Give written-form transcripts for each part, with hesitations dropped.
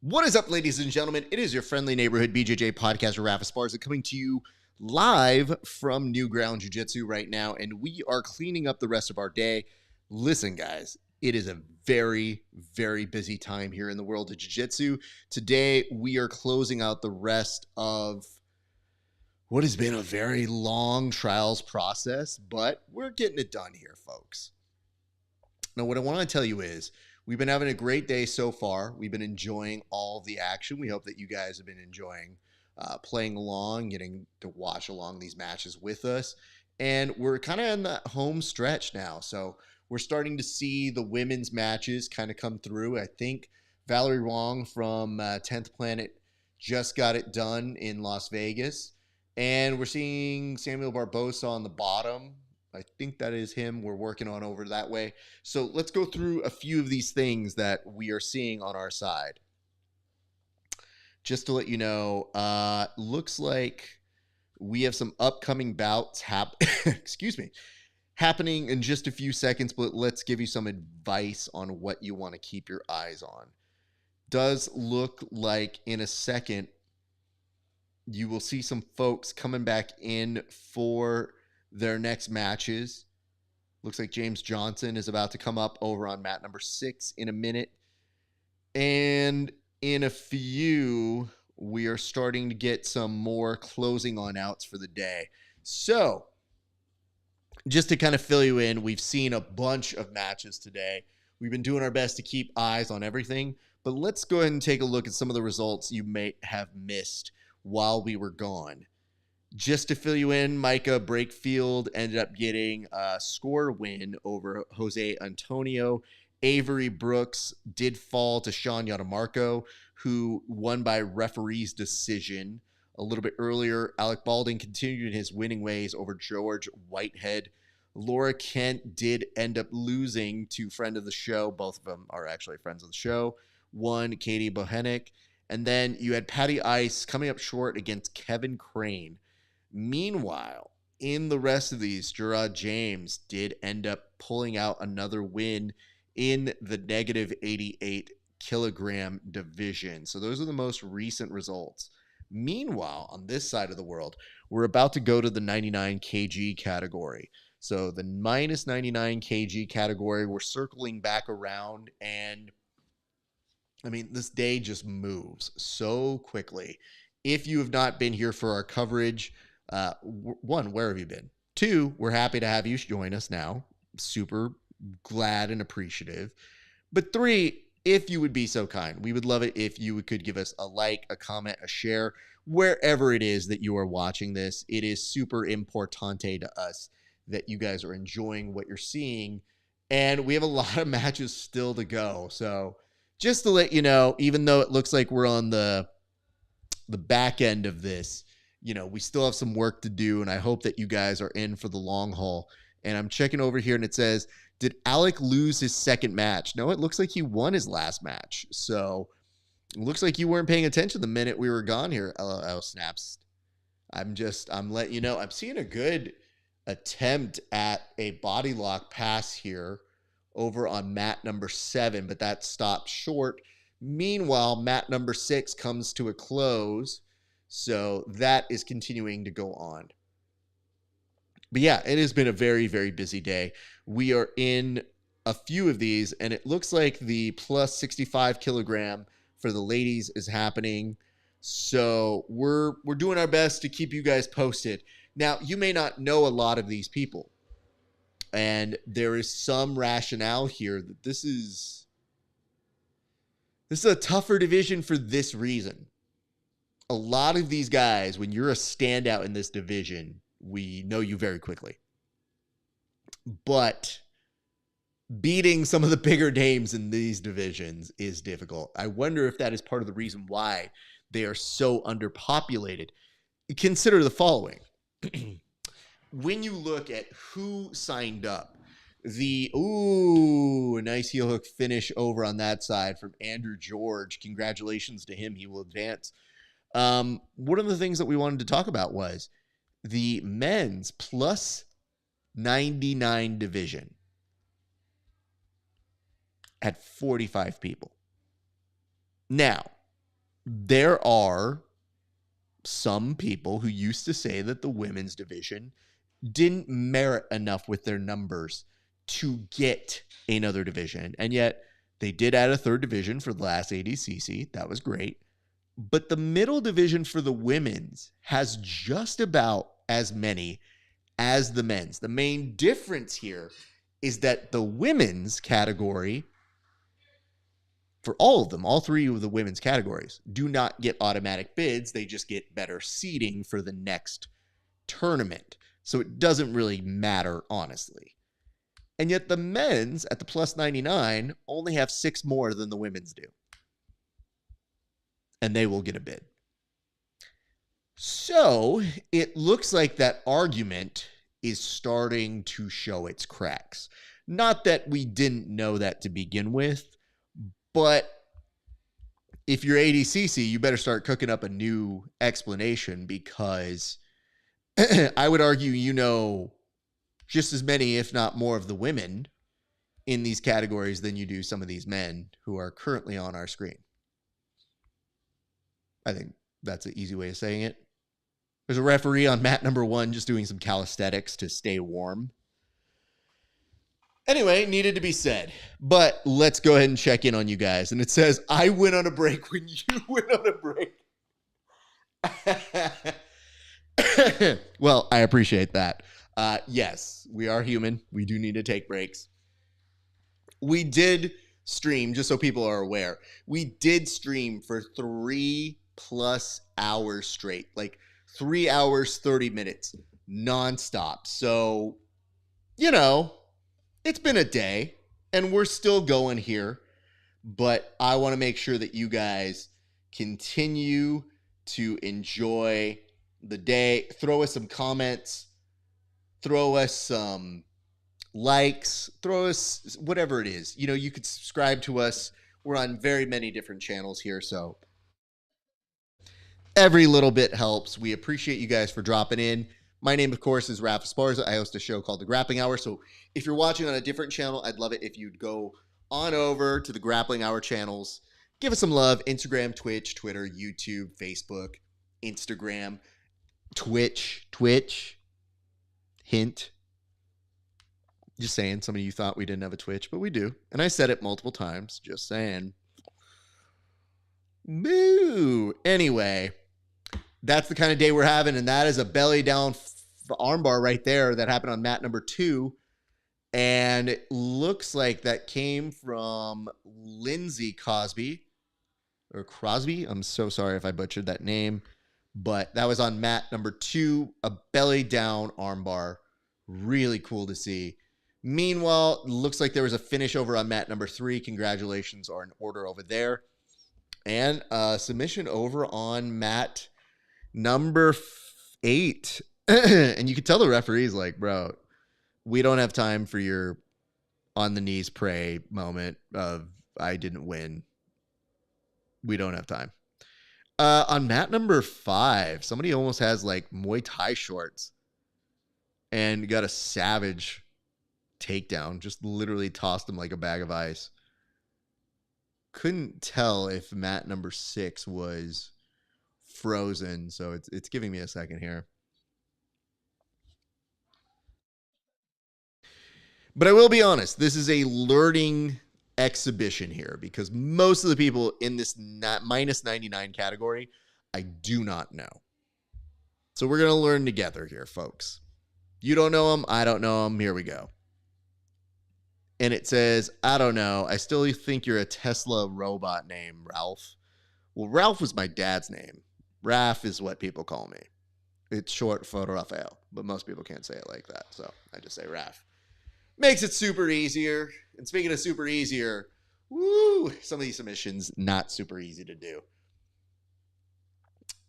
What is up, ladies and gentlemen? It is your friendly neighborhood BJJ podcaster, Raf Esparza, coming to you live from New Ground Jiu-Jitsu right now, and we are cleaning up the rest of our day. Listen, guys, it is a very, very busy time here in the world of Jiu-Jitsu. Today, we are closing out the rest of what has been a very long trials process, but we're getting it done here, folks. Now, what I want to tell you is, we've been having a great day so far. We've been enjoying all the action. We hope that you guys have been enjoying playing along, getting to watch along these matches with us. And we're kind of in that home stretch now. So we're starting to see the women's matches kind of come through. I think Valerie Wong from 10th Planet just got it done in Las Vegas. And we're seeing Samuel Barbosa on the bottom. I think that is him we're working on over that way. So let's go through a few of these things that we are seeing on our side. Just to let you know, looks like we have some upcoming bouts happening in just a few seconds, but let's give you some advice on what you want to keep your eyes on. Does look like in a second you will see some folks coming back in for their next matches. Looks like James Johnson is about to come up over on mat number 6 in a minute. And in a few, we are starting to get some more closing on outs for the day. So, just to kind of fill you in, we've seen a bunch of matches today. We've been doing our best to keep eyes on everything, but let's go ahead and take a look at some of the results you may have missed while we were gone. Just to fill you in, Micah Brakefield ended up getting a score win over Jose Antonio. Avery Brooks did fall to Sean Yadamarco, who won by referee's decision. A little bit earlier, Alec Balding continued in his winning ways over George Whitehead. Laura Kent did end up losing to friend of the show. Both of them are actually friends of the show. One, Katie Bohenik. And then you had Patty Ice coming up short against Kevin Crane. Meanwhile, in the rest of these, Gerard James did end up pulling out another win in the negative 88 kilogram division. So those are the most recent results. Meanwhile, on this side of the world, we're about to go to the 99 kg category. So the minus 99 kg category, we're circling back around, and I mean, this day just moves so quickly. If you have not been here for our coverage, one, where have you been? Two, we're happy to have you join us now. Super glad and appreciative. But three, if you would be so kind, we would love it if you could give us a like, a comment, a share, wherever it is that you are watching this. It is super importante to us that you guys are enjoying what you're seeing. And we have a lot of matches still to go. So just to let you know, even though it looks like we're on the back end of this, you know, we still have some work to do, and I hope that you guys are in for the long haul. And I'm checking over here, and it says, did Alec lose his second match? No, it looks like he won his last match. So it looks like you weren't paying attention the minute we were gone here. LOL snaps. I'm letting you know. I'm seeing a good attempt at a body lock pass here over on mat number 7, but that stopped short. Meanwhile, mat number 6 comes to a close. So that is continuing to go on. But yeah, it has been a very, very busy day. We are in a few of these, and it looks like the plus 65 kilogram for the ladies is happening. So we're doing our best to keep you guys posted. Now, you may not know a lot of these people, and there is some rationale here that this is a tougher division for this reason. A lot of these guys, when you're a standout in this division, we know you very quickly. But beating some of the bigger names in these divisions is difficult. I wonder if that is part of the reason why they are so underpopulated. Consider the following. When you look at who signed up, a nice heel hook finish over on that side from Andrew George. Congratulations to him. He will advance. One of the things that we wanted to talk about was the men's plus 99 division at 45 people. Now, there are some people who used to say that the women's division didn't merit enough with their numbers to get another division. And yet they did add a third division for the last ADCC. That was great. But the middle division for the women's has just about as many as the men's. The main difference here is that the women's category, for all of them, all three of the women's categories, do not get automatic bids. They just get better seeding for the next tournament. So it doesn't really matter, honestly. And yet the men's at the plus 99 only have 6 more than the women's do. And they will get a bid. So it looks like that argument is starting to show its cracks. Not that we didn't know that to begin with, but if you're ADCC, you better start cooking up a new explanation, because I would argue you know just as many, if not more, of the women in these categories than you do some of these men who are currently on our screen. I think that's an easy way of saying it. There's a referee on mat number 1 just doing some calisthenics to stay warm. Anyway, needed to be said. But let's go ahead and check in on you guys. And it says, I went on a break when you went on a break. Well, I appreciate that. Yes, we are human. We do need to take breaks. We did stream, just so people are aware, we did stream for 3+ hours straight. Like 3 hours, 30 minutes, nonstop. So, you know, it's been a day and we're still going here, but I want to make sure that you guys continue to enjoy the day. Throw us some comments, throw us some likes, throw us whatever it is. You know, you could subscribe to us. We're on very many different channels here, so every little bit helps. We appreciate you guys for dropping in. My name, of course, is Raf Esparza. I host a show called The Grappling Hour. So if you're watching on a different channel, I'd love it if you'd go on over to the Grappling Hour channels. Give us some love. Instagram, Twitch, Twitter, YouTube, Facebook, Instagram, Twitch. Hint. Just saying, some of you thought we didn't have a Twitch, but we do. And I said it multiple times. Just saying. Boo. Anyway, that's the kind of day we're having, and that is a belly down armbar right there that happened on mat number 2. And it looks like that came from Lindsay Crosby. I'm so sorry if I butchered that name, but that was on mat number 2, a belly down armbar. Really cool to see. Meanwhile, looks like there was a finish over on mat number 3. Congratulations are in order over there. And submission over on mat number 8. And you could tell the referee's like, bro, we don't have time for your on the knees pray moment of I didn't win. We don't have time. On mat number 5, somebody almost has like Muay Thai shorts and got a savage takedown. Just literally tossed him like a bag of ice. Couldn't tell if mat number 6 was frozen, so it's giving me a second here. But I will be honest, this is a learning exhibition here, because most of the people in this minus 99 category, I do not know. So we're going to learn together here, folks. You don't know them, I don't know them, here we go. And it says, I don't know, I still think you're a Tesla robot name, Ralph. Well, Ralph was my dad's name. Raf is what people call me. It's short for Raphael, but most people can't say it like that, so I just say Raf. Makes it super easier. And speaking of super easier, woo, some of these submissions not super easy to do.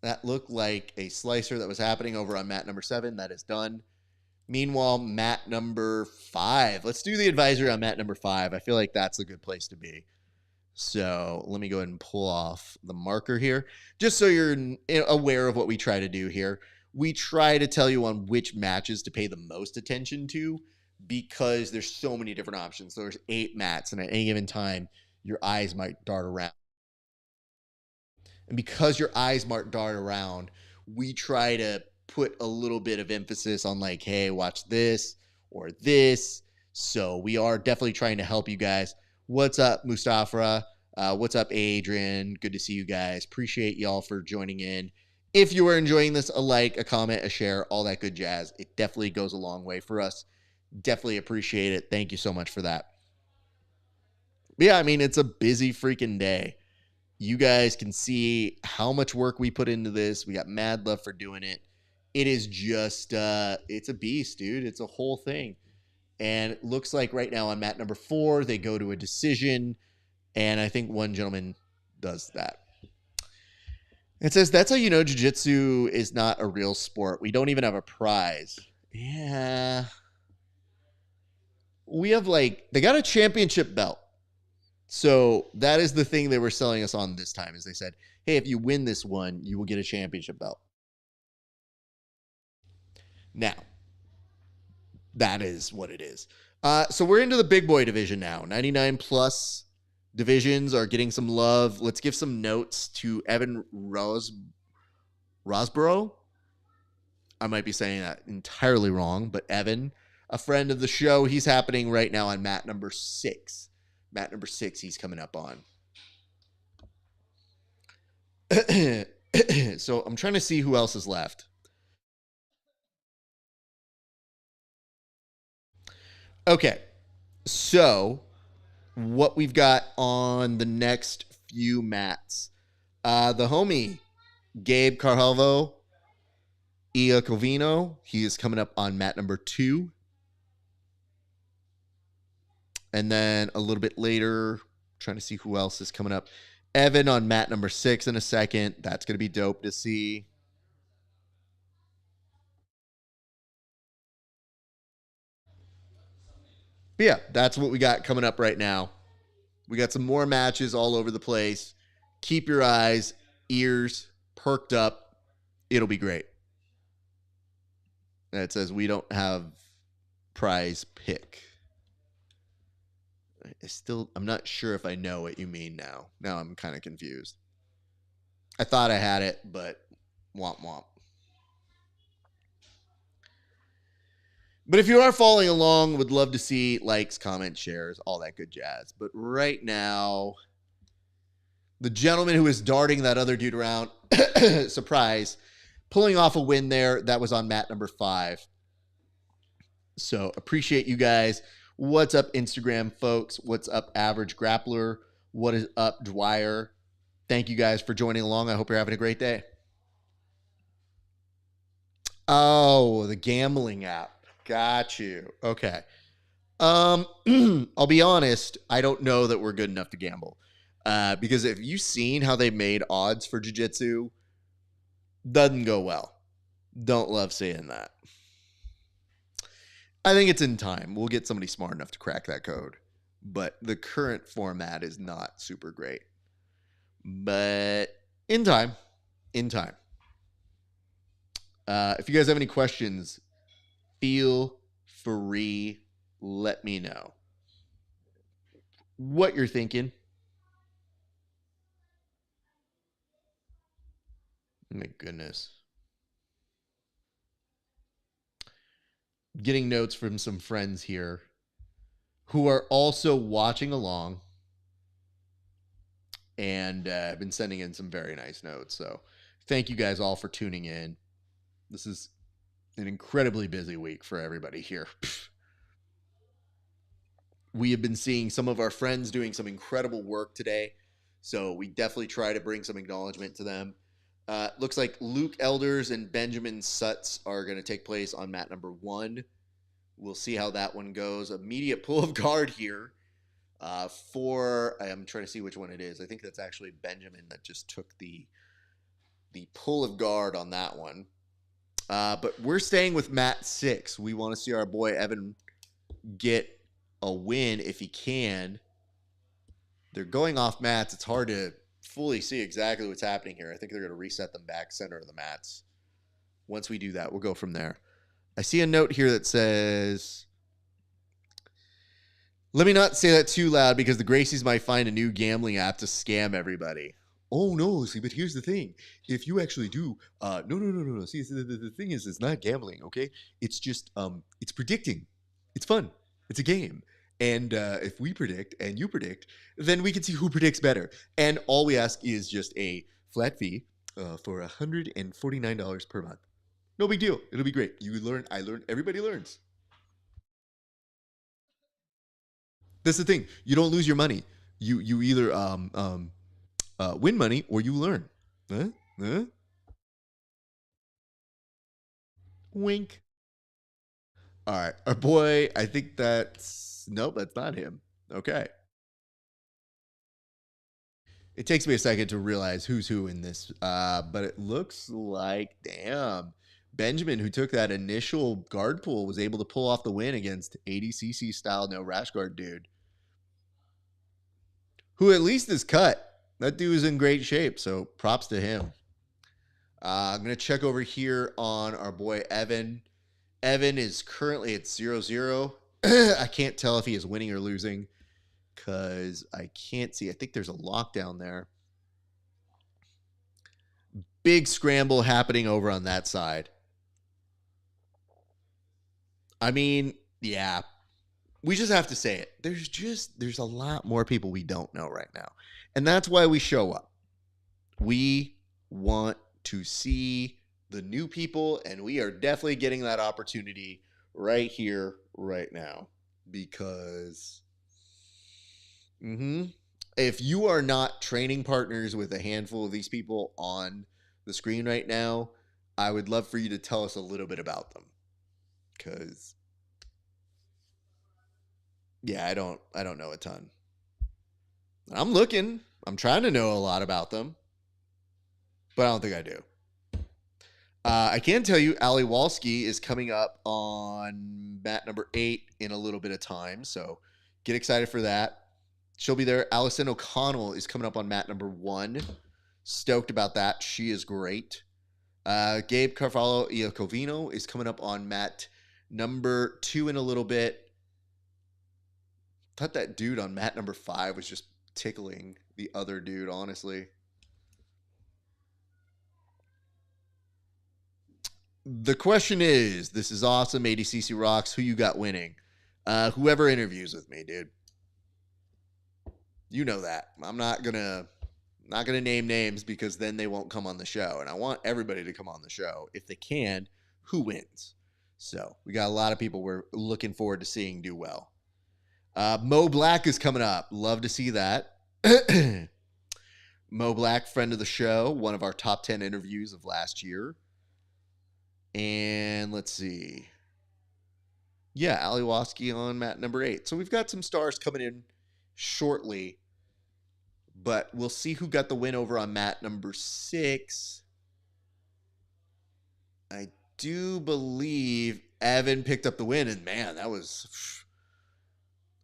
That looked like a slicer that was happening over on mat number 7. That is done. Meanwhile, mat number 5. Let's do the advisory on mat number 5. I feel like that's a good place to be. So let me go ahead and pull off the marker here. Just so you're aware of what we try to do here. We try to tell you on which matches to pay the most attention to, because there's so many different options. So there's 8 mats, and at any given time, your eyes might dart around. And because your eyes might dart around, we try to put a little bit of emphasis on like, hey, watch this or this. So we are definitely trying to help you guys. What's up, Mustafa? What's up, Adrian? Good to see you guys. Appreciate y'all for joining in. If you are enjoying this, a like, a comment, a share, all that good jazz. It definitely goes a long way for us. Definitely appreciate it. Thank you so much for that. But yeah, I mean, it's a busy freaking day. You guys can see how much work we put into this. We got mad love for doing it. It is just, it's a beast, dude. It's a whole thing. And it looks like right now on mat number 4, they go to a decision. And I think one gentleman does that. It says, that's how you know jiu-jitsu is not a real sport. We don't even have a prize. Yeah. We have they got a championship belt. So that is the thing they were selling us on this time, is they said, hey, if you win this one, you will get a championship belt. Now, that is what it is. So we're into the big boy division now. 99 plus divisions are getting some love. Let's give some notes to Evan Rosborough. I might be saying that entirely wrong, but Evan, a friend of the show, he's happening right now on mat number 6. Mat number 6 he's coming up on. So I'm trying to see who else is left. Okay, so what we've got on the next few mats. The homie, Gabe Carvalho Iacovino, he is coming up on mat number 2. And then a little bit later, trying to see who else is coming up. Evan on mat number 6 in a second. That's going to be dope to see. But yeah, that's what we got coming up right now. We got some more matches all over the place. Keep your eyes, ears perked up. It'll be great. And it says we don't have prize pick. I'm not sure if I know what you mean now. Now I'm kind of confused. I thought I had it, but womp womp. But if you are following along, would love to see likes, comments, shares, all that good jazz. But right now, the gentleman who is darting that other dude around, surprise, pulling off a win there. That was on mat number 5. So appreciate you guys. What's up, Instagram folks? What's up, Average Grappler? What is up, Dwyer? Thank you guys for joining along. I hope you're having a great day. Oh, the gambling app. Got you. Okay. I'll be honest. I don't know that we're good enough to gamble. Because if you've seen how they made odds for jiu-jitsu, doesn't go well. Don't love seeing that. I think it's in time. We'll get somebody smart enough to crack that code. But the current format is not super great. But in time. In time. If you guys have any questions, feel free. Let me know what you're thinking. My goodness. Getting notes from some friends here who are also watching along and have been sending in some very nice notes. So thank you guys all for tuning in. This is an incredibly busy week for everybody here. We have been seeing some of our friends doing some incredible work today. So we definitely try to bring some acknowledgement to them. Looks like Luke Elders and Benjamin Sutts are going to take place on mat number 1. We'll see how that one goes. Immediate pull of guard here I'm trying to see which one it is. I think that's actually Benjamin that just took the pull of guard on that one. But we're staying with mat 6. We want to see our boy Evan get a win if he can. They're going off mats. It's hard to fully see exactly what's happening here. I think they're going to reset them back center of the mats. Once we do that, we'll go from there. I see a note here that says, let me not say that too loud because the Gracies might find a new gambling app to scam everybody. oh no, see, but here's the thing. If you actually do, no. See, the thing is, it's not gambling, okay? It's just, it's predicting. It's fun. It's a game. And if we predict and you predict, then we can see who predicts better. And all we ask is just a flat fee for $149 per month. No big deal. It'll be great. You learn, I learn, everybody learns. That's the thing. You don't lose your money. You either win money or you learn. Huh? Huh? Wink. All right, our boy. I think that's nope. That's not him. Okay. It takes me a second to realize who's who in this, but it looks like damn Benjamin, who took that initial guard pull, was able to pull off the win against ADCC style no rash guard dude, who at least is cut. That dude is in great shape, so props to him. I'm going to check over here on our boy Evan. Evan is currently at 0-0. I can't tell if he is winning or losing because I can't see. I think there's a lockdown there. Big scramble happening over on that side. I mean, yeah, we just have to say it. There's a lot more people we don't know right now. And that's why we show up. We want to see the new people, and we are definitely getting that opportunity right here, right now. Because if you are not training partners with a handful of these people on the screen right now, I would love for you to tell us a little bit about them. Because yeah, I don't know a ton. I'm looking. I'm trying to know a lot about them, but I don't think I do. I can tell you Ali Walski is coming up on mat number 8 in a little bit of time, so get excited for that. She'll be there. Allison O'Connell is coming up on mat number 1. Stoked about that. She is great. Gabe Carvalho Iacovino is coming up on mat number 2 in a little bit. Thought that dude on mat number 5 was just tickling the other dude, honestly. The question is, this is awesome, ADCC rocks. Who you got winning? Whoever interviews with me, dude. You know that. I'm not gonna name names because then they won't come on the show. And I want everybody to come on the show. If they can, who wins? So we got a lot of people we're looking forward to seeing do well. Mo Black is coming up. Love to see that. Mo Black, friend of the show, one of our top 10 interviews of last year. And let's see. Yeah, Ali Waski on mat number 8. So we've got some stars coming in shortly. But we'll see who got the win over on mat number 6. I do believe Evan picked up the win. And man, that was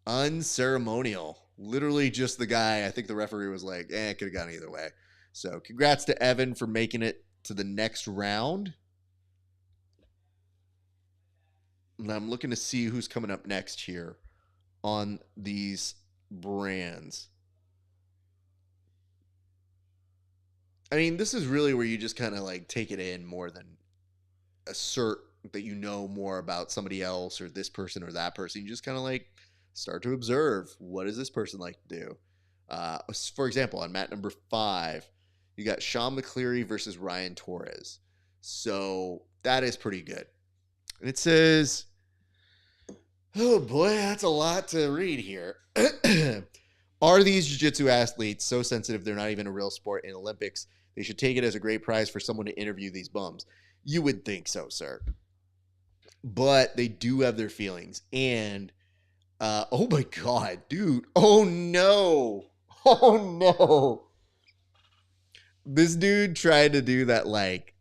unceremonial. Literally just the guy. I think the referee was like, it could have gone either way. So congrats to Evan for making it to the next round. And I'm looking to see who's coming up next here on these brands. I mean, this is really where you just kind of like take it in more than assert that you know more about somebody else or this person or that person. You just kind of like start to observe, what does this person like to do? For example, on mat number 5, you got Sean McCleary versus Ryan Torres. So that is pretty good. And it says, oh boy, that's a lot to read here. Are these jiu-jitsu athletes so sensitive they're not even a real sport in Olympics? They should take it as a great prize for someone to interview these bums. You would think so, sir. But they do have their feelings. And, oh my God, dude. Oh no. Oh no. This dude tried to do that like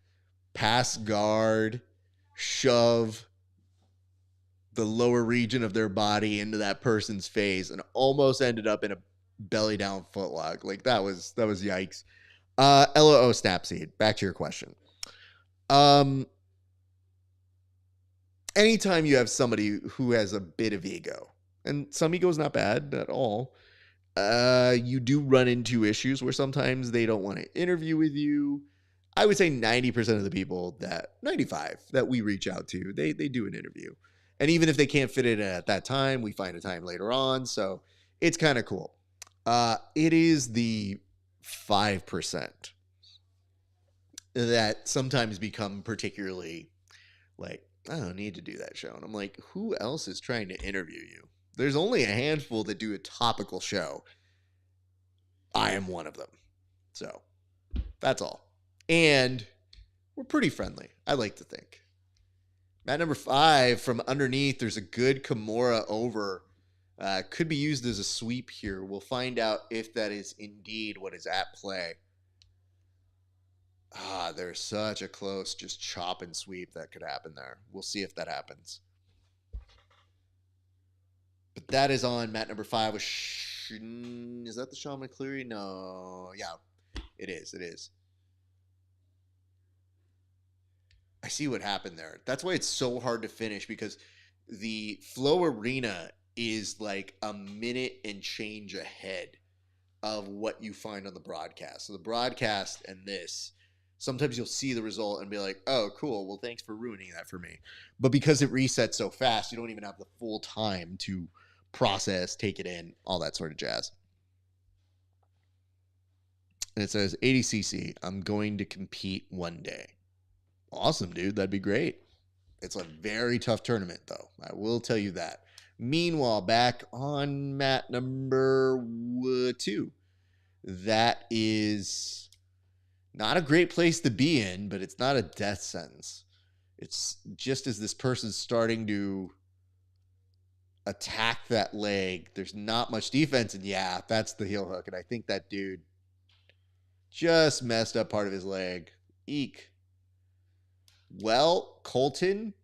pass guard, shove the lower region of their body into that person's face and almost ended up in a belly down footlock. Like that was yikes. LOO Snapseed, back to your question. Anytime you have somebody who has a bit of ego, and some ego is not bad at all, You do run into issues where sometimes they don't want to interview with you. I would say 90% of the people 95 that we reach out to, they do an interview. And even if they can't fit it at that time, we find a time later on. So it's kind of cool. It is the 5% that sometimes become particularly like, I don't need to do that show. And I'm like, who else is trying to interview you? There's only a handful that do a topical show. I am one of them. So that's all. And we're pretty friendly, I like to think. Mat number 5, from underneath, there's a good Kimura over. Could be used as a sweep here. We'll find out if that is indeed what is at play. There's such a close just chop and sweep that could happen there. We'll see if that happens. But that is on mat number 5. Is that the Sean McCleary? No. Yeah, it is. It is. I see what happened there. That's why it's so hard to finish, because the Flow Arena is like a minute and change ahead of what you find on the broadcast. So the broadcast and this, sometimes you'll see the result and be like, oh, cool. Well, thanks for ruining that for me. But because it resets so fast, you don't even have the full time to process, take it in, all that sort of jazz. And it says, ADCC, I'm going to compete one day. Awesome, dude. That'd be great. It's a very tough tournament, though. I will tell you that. Meanwhile, back on mat number 2. That is not a great place to be in, but it's not a death sentence. It's just as this person's starting to attack that leg, there's not much defense, and yeah, that's the heel hook. And I think that dude just messed up part of his leg. Eek. Well, Colton,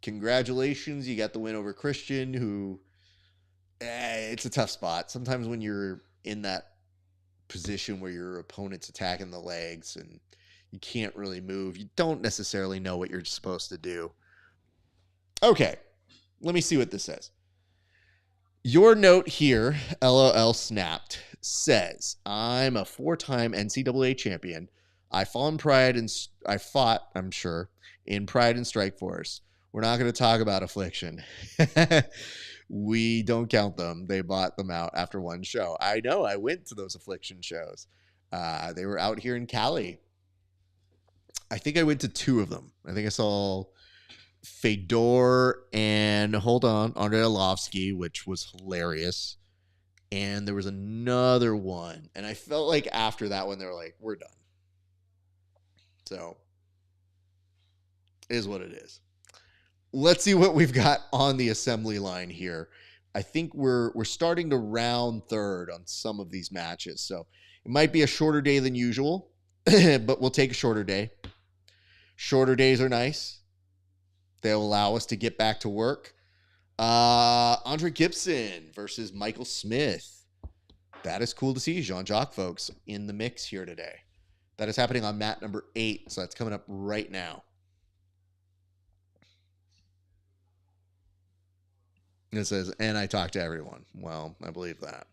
congratulations. You got the win over Christian, who, it's a tough spot. Sometimes when you're in that position where your opponent's attacking the legs and you can't really move, you don't necessarily know what you're supposed to do. Okay, let me see what this says. Your note here, LOL snapped, says, I'm a 4-time NCAA champion. I fought, I'm sure, in Pride and Strikeforce. We're not going to talk about Affliction. We don't count them. They bought them out after one show. I know. I went to those Affliction shows. They were out here in Cali. I think I went to 2 of them. I think I saw Fedor and, Andrei Arlovsky, which was hilarious. And there was another one. And I felt like after that one, they were like, we're done. So, is what it is. Let's see what we've got on the assembly line here. I think we're starting to round third on some of these matches. So, it might be a shorter day than usual, but we'll take a shorter day. Shorter days are nice. They'll allow us to get back to work. Andre Gibson versus Michael Smith. That is cool to see. Jean-Jacques, folks, in the mix here today. That is happening on mat number 8, so that's coming up right now. It says, and I talked to everyone. Well, I believe that.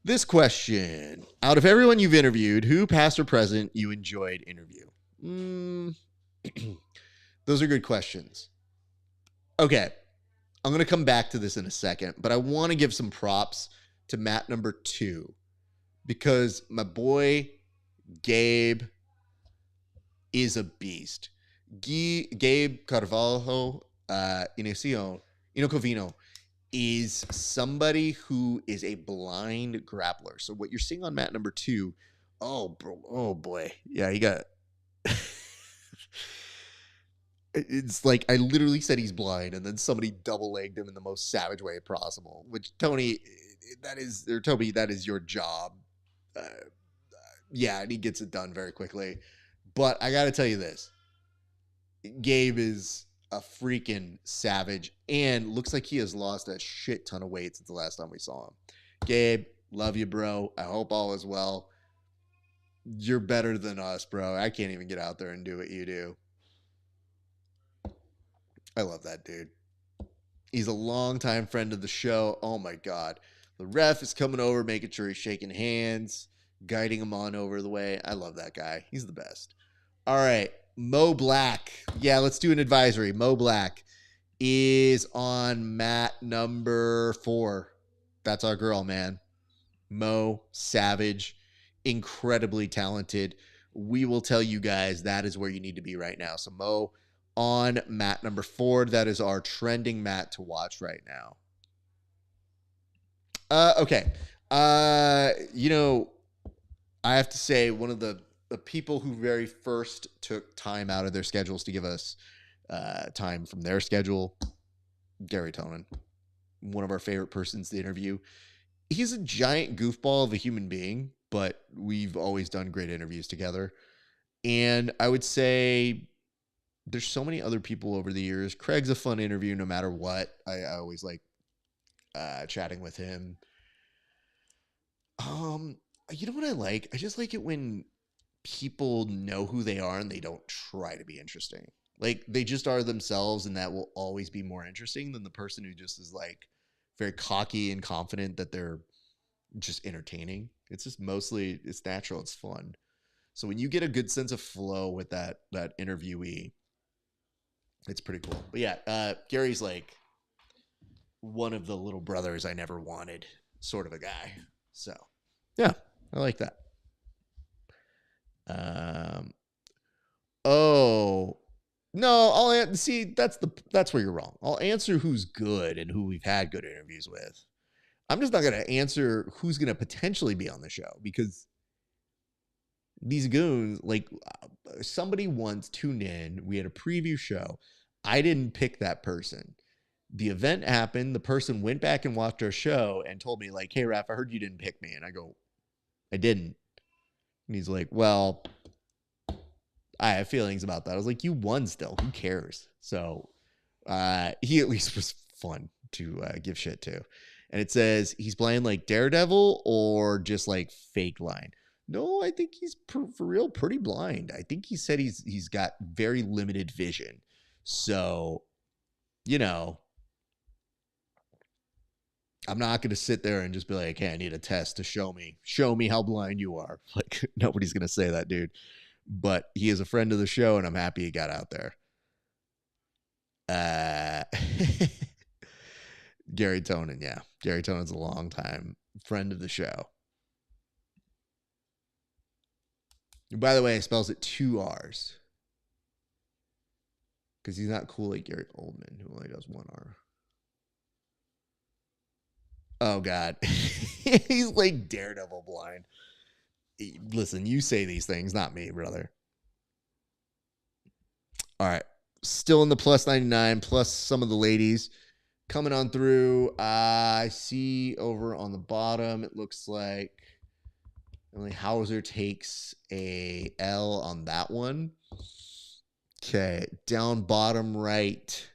This question. Out of everyone you've interviewed, who, past or present, you enjoyed interview? Those are good questions. Okay. I'm going to come back to this in a second, but I want to give some props to mat number 2, because my boy Gabe is a beast. Gabe Carvalho Inocovino is somebody who is a blind grappler. So what you're seeing on mat number 2, oh boy. Yeah, he got it's like I literally said he's blind, and then somebody double-legged him in the most savage way possible, which Toby, that is your job. Yeah, and he gets it done very quickly. But I got to tell you this. Gabe is a freaking savage and looks like he has lost a shit ton of weight since the last time we saw him. Gabe, love you, bro. I hope all is well. You're better than us, bro. I can't even get out there and do what you do. I love that dude. He's a longtime friend of the show. Oh my God. The ref is coming over, making sure he's shaking hands, guiding him on over the way. I love that guy. He's the best. All right. Mo Black. Yeah, let's do an advisory. Mo Black is on mat number 4. That's our girl, man. Mo, savage, incredibly talented. We will tell you guys that is where you need to be right now. So Mo on mat number 4. That is our trending mat to watch right now. Okay. You know, I have to say one of the people who very first took time out of their schedules to give us time from their schedule, Gary Tonin, one of our favorite persons to interview. He's a giant goofball of a human being, but we've always done great interviews together. And I would say there's so many other people over the years. Craig's a fun interview no matter what. I always like chatting with him. You know what I like? I just like it when people know who they are and they don't try to be interesting. Like they just are themselves, and that will always be more interesting than the person who just is like very cocky and confident that they're just entertaining. It's just mostly, it's natural, it's fun. So when you get a good sense of flow with that interviewee, it's pretty cool. But yeah, Gary's like one of the little brothers I never wanted sort of a guy. So yeah, I like that. Oh no, I'll see. That's where you're wrong. I'll answer who's good and who we've had good interviews with. I'm just not going to answer who's going to potentially be on the show, because these goons, like somebody once tuned in. We had a preview show. I didn't pick that person. The event happened. The person went back and watched our show and told me like, "Hey, Raf, I heard you didn't pick me." And I go, "I didn't." And he's like, "Well, I have feelings about that." I was like, "You won still. Who cares?" So he at least was fun to give shit to. And it says he's playing like Daredevil or just like fake line. No, I think he's for real pretty blind. I think he said he's got very limited vision. So, you know, I'm not going to sit there and just be like, "Hey, I need a test to show me how blind you are." Like nobody's going to say that, dude. But he is a friend of the show, and I'm happy he got out there. Gary Tonin, yeah. Gary Tonin's a long time friend of the show. And by the way, he spells it 2 R's. Because he's not cool like Gary Oldman, who only does 1 R. Oh, God. He's like Daredevil blind. Listen, you say these things, not me, brother. All right. Still in the plus 99, plus some of the ladies coming on through. I see over on the bottom, it looks like Emily Hauser takes a L on that one. Okay, down bottom right,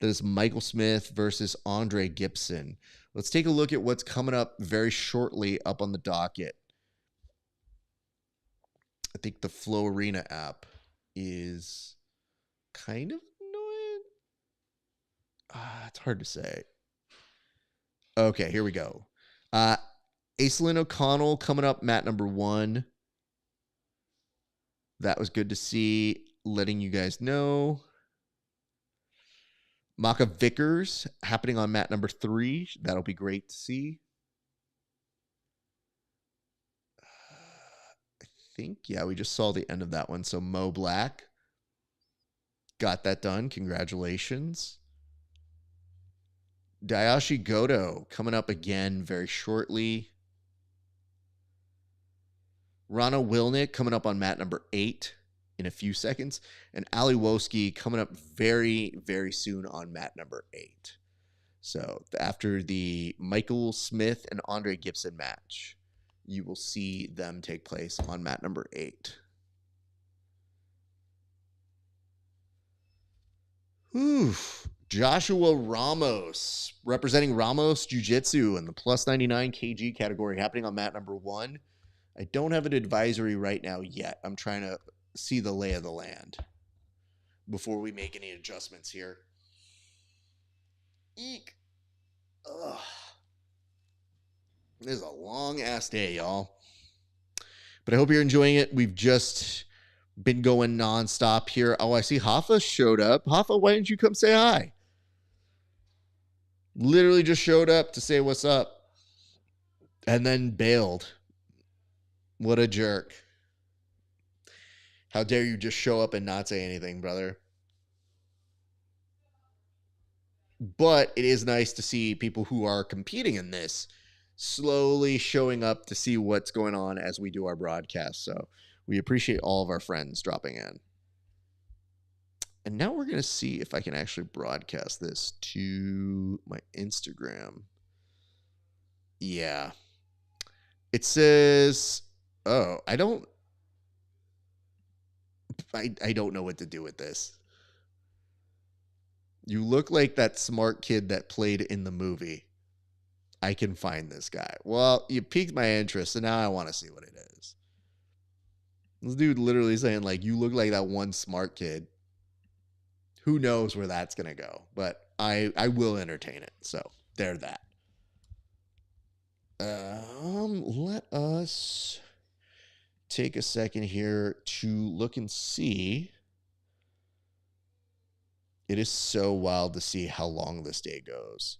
that is Michael Smith versus Andre Gibson. Let's take a look at what's coming up very shortly up on the docket. I think the Flow Arena app is kind of annoying. It's hard to say. Okay, here we go. Aislinn O'Connell coming up, mat number 1. That was good to see. Letting you guys know. Maka Vickers happening on mat number 3. That'll be great to see. I think, yeah, we just saw the end of that one. So Mo Black got that done. Congratulations. Dayashi Goto coming up again very shortly. Rana Wilnick coming up on mat number 8 in a few seconds. And Ali Woski coming up very, very soon on mat number 8. So after the Michael Smith and Andre Gibson match, you will see them take place on mat number 8. Oof. Joshua Ramos, representing Ramos Jiu-Jitsu in the plus 99 kg category, happening on mat number 1. I don't have an advisory right now yet. I'm trying to see the lay of the land before we make any adjustments here. Eek. Ugh. This is a long ass day, y'all. But I hope you're enjoying it. We've just been going nonstop here. Oh, I see Hoffa showed up. Hoffa, why didn't you come say hi? Literally just showed up to say what's up and then bailed. What a jerk. How dare you just show up and not say anything, brother? But it is nice to see people who are competing in this slowly showing up to see what's going on as we do our broadcast. So we appreciate all of our friends dropping in. And now we're going to see if I can actually broadcast this to my Instagram. Yeah. It says, oh, I don't know what to do with this. You look like that smart kid that played in the movie. I can find this guy. Well, you piqued my interest, and now I want to see what it is. This dude literally saying, like, you look like that one smart kid. Who knows where that's going to go? But I will entertain it. So, there that. Let us take a second here to look and see. It is so wild to see how long this day goes.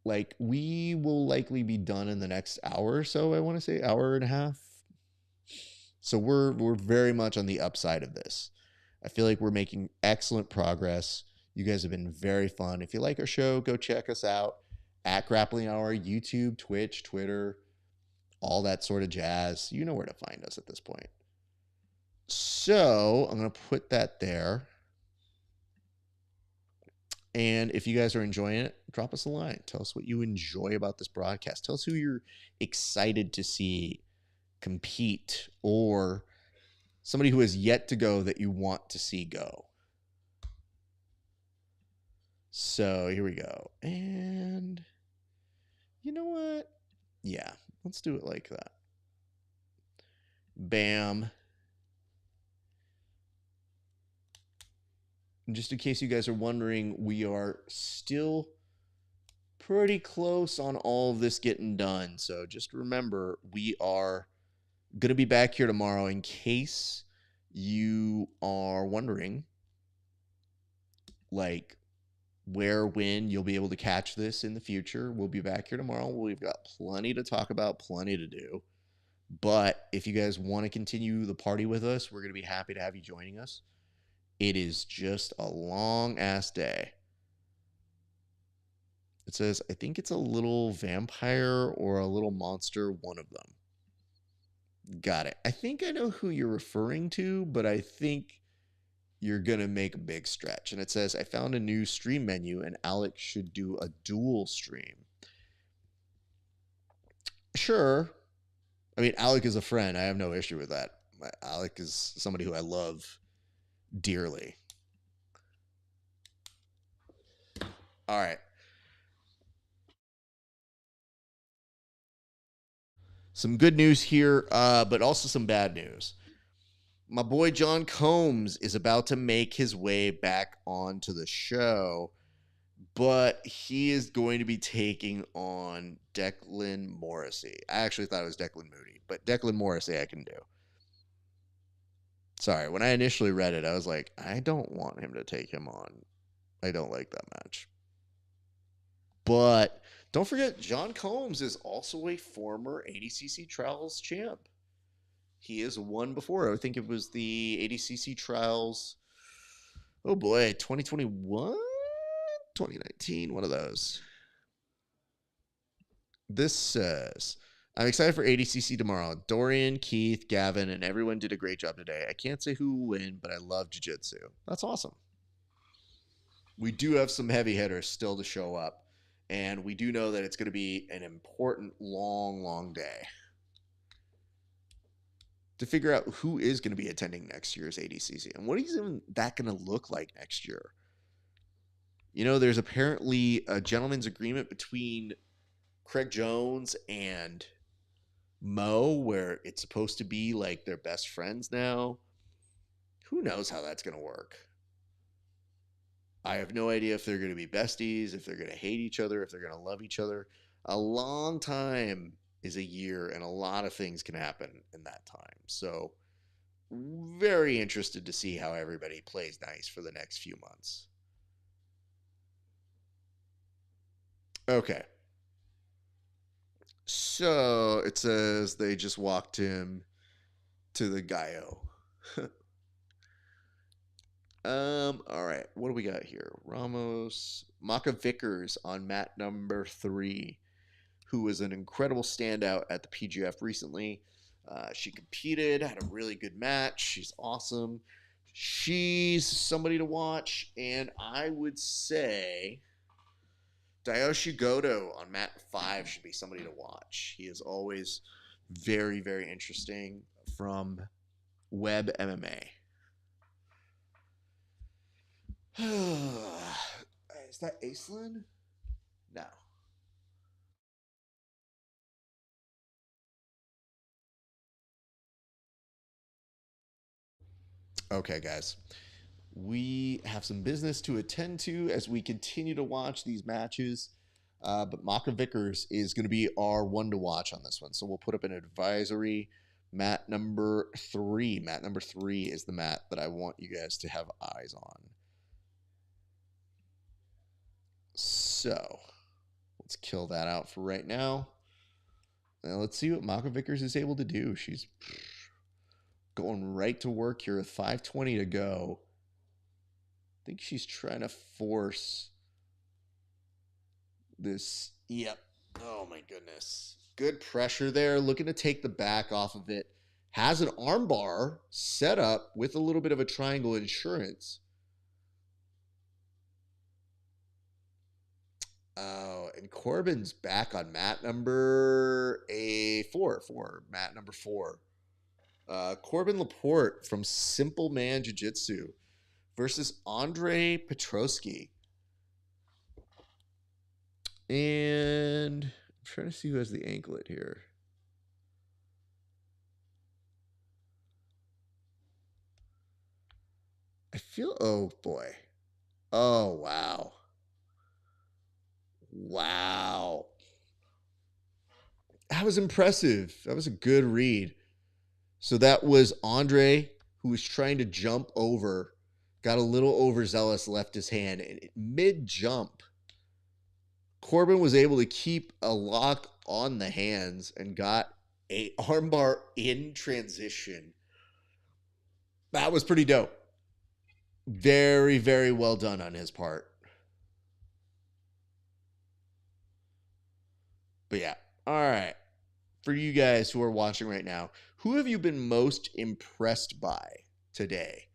Like, we will likely be done in the next hour or so. I want to say hour and a half. So we're very much on the upside of this. I feel like we're making excellent progress. You guys have been very fun. If you like our show, go check us out at Grappling Hour, YouTube, Twitch, Twitter, all that sort of jazz. You know where to find us at this point. So I'm going to put that there. And if you guys are enjoying it, drop us a line. Tell us what you enjoy about this broadcast. Tell us who you're excited to see compete, or somebody who has yet to go that you want to see go. So here we go. And you know what? Yeah, let's do it like that. Bam. And just in case you guys are wondering, we are still pretty close on all of this getting done. So just remember, we are going to be back here tomorrow in case you are wondering, like, where, when you'll be able to catch this in the future. We'll be back here tomorrow. We've got plenty to talk about, plenty to do. But if you guys want to continue the party with us, we're going to be happy to have you joining us. It is just a long-ass day. It says, I think it's a little vampire or a little monster, one of them. Got it. I think I know who you're referring to, but I think you're going to make a big stretch. And it says, I found a new stream menu and Alex should do a dual stream. Sure. I mean, Alec is a friend. I have no issue with that. Alec is somebody who I love dearly. All right. Some good news here, but also some bad news. My boy John Combs is about to make his way back onto the show, but he is going to be taking on Declan Morrissey. I actually thought it was Declan Moody, but Declan Morrissey I can do. Sorry, when I initially read it, I was like, I don't want him to take him on. I don't like that match. But don't forget, John Combs is also a former ADCC Trials champ. He has won before. I think it was the ADCC Trials, oh boy, 2021? 2019, one of those. This says, I'm excited for ADCC tomorrow. Dorian, Keith, Gavin, and everyone did a great job today. I can't say who will win, but I love jiu-jitsu. That's awesome. We do have some heavy hitters still to show up, and we do know that it's going to be an important, long, long day to figure out who is going to be attending next year's ADCC and what is even that going to look like next year. You know, there's apparently a gentleman's agreement between Craig Jones and Mo where it's supposed to be like they're best friends now. Who knows how that's going to work? I have no idea if they're going to be besties, if they're going to hate each other, if they're going to love each other. A long time is a year, and a lot of things can happen in that time. So, very interested to see how everybody plays nice for the next few months. Okay. So it says they just walked him to the Gaio. All right. What do we got here? Ramos, Maka Vickers on mat number 3, who was an incredible standout at the PGF recently. She competed, had a really good match. She's awesome. She's somebody to watch, and I would say Dayoshi Goto on mat 5 should be somebody to watch. He is always very, very interesting from Web MMA. Is that Aislinn? No. Okay, guys. We have some business to attend to as we continue to watch these matches. But Maka Vickers is going to be our one to watch on this one. So we'll put up an advisory. Mat number 3. Mat number 3 is the mat that I want you guys to have eyes on. So let's kill that out for right now. Now let's see what Maka Vickers is able to do. She's going right to work here with 5:20 to go. I think she's trying to force this. Yep. Oh my goodness. Good pressure there. Looking to take the back off of it. Has an armbar set up with a little bit of a triangle insurance. Oh, and Corbin's back on mat number 4. Mat number 4. Corbin Laporte from Simple Man Jiu-Jitsu versus Andre Petrosky. And I'm trying to see who has the anklet here. I feel, oh boy. Oh, wow. Wow. That was impressive. That was a good read. So that was Andre, who was trying to jump over, got a little overzealous, left his hand, and mid-jump, Corbin was able to keep a lock on the hands and got a armbar in transition. That was pretty dope. Very, very well done on his part. But yeah, all right. For you guys who are watching right now, who have you been most impressed by today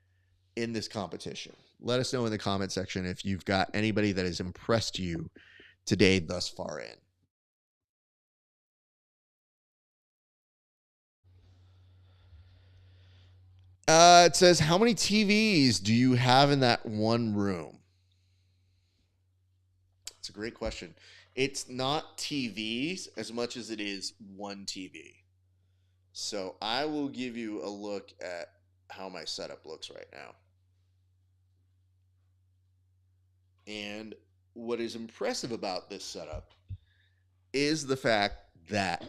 in this competition? Let us know in the comment section if you've got anybody that has impressed you today thus far in. It says, how many TVs do you have in that one room? It's a great question. It's not TVs as much as it is one TV. So I will give you a look at how my setup looks right now. And what is impressive about this setup is the fact that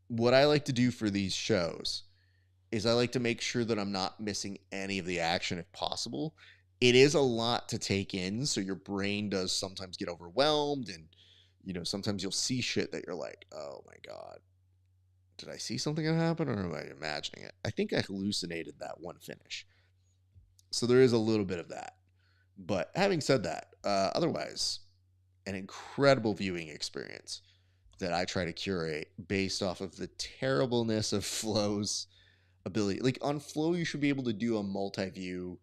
what I like to do for these shows is I like to make sure that I'm not missing any of the action if possible. It is a lot to take in, so your brain does sometimes get overwhelmed, and sometimes you'll see shit that you're like, oh my god, did I see something that happened, or am I imagining it? I think I hallucinated that one finish. So there is a little bit of that. But having said that, otherwise, an incredible viewing experience that I try to curate based off of the terribleness of Flow's ability. Like on Flow, you should be able to do a multi-view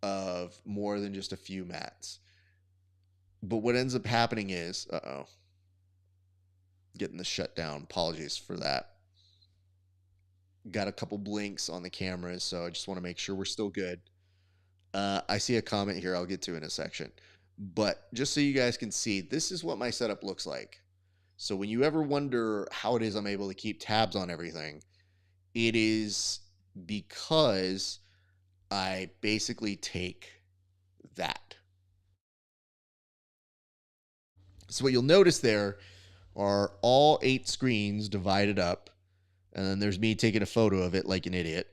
of more than just a few mats. But what ends up happening is, getting the shutdown. Apologies for that. Got a couple blinks on the cameras, so I just want to make sure we're still good. I see a comment here I'll get to in a section. But just so you guys can see, this is what my setup looks like. So when you ever wonder how it is I'm able to keep tabs on everything, it is because I basically take that So what you'll notice there are all 8 screens divided up, and then there's me taking a photo of it like an idiot.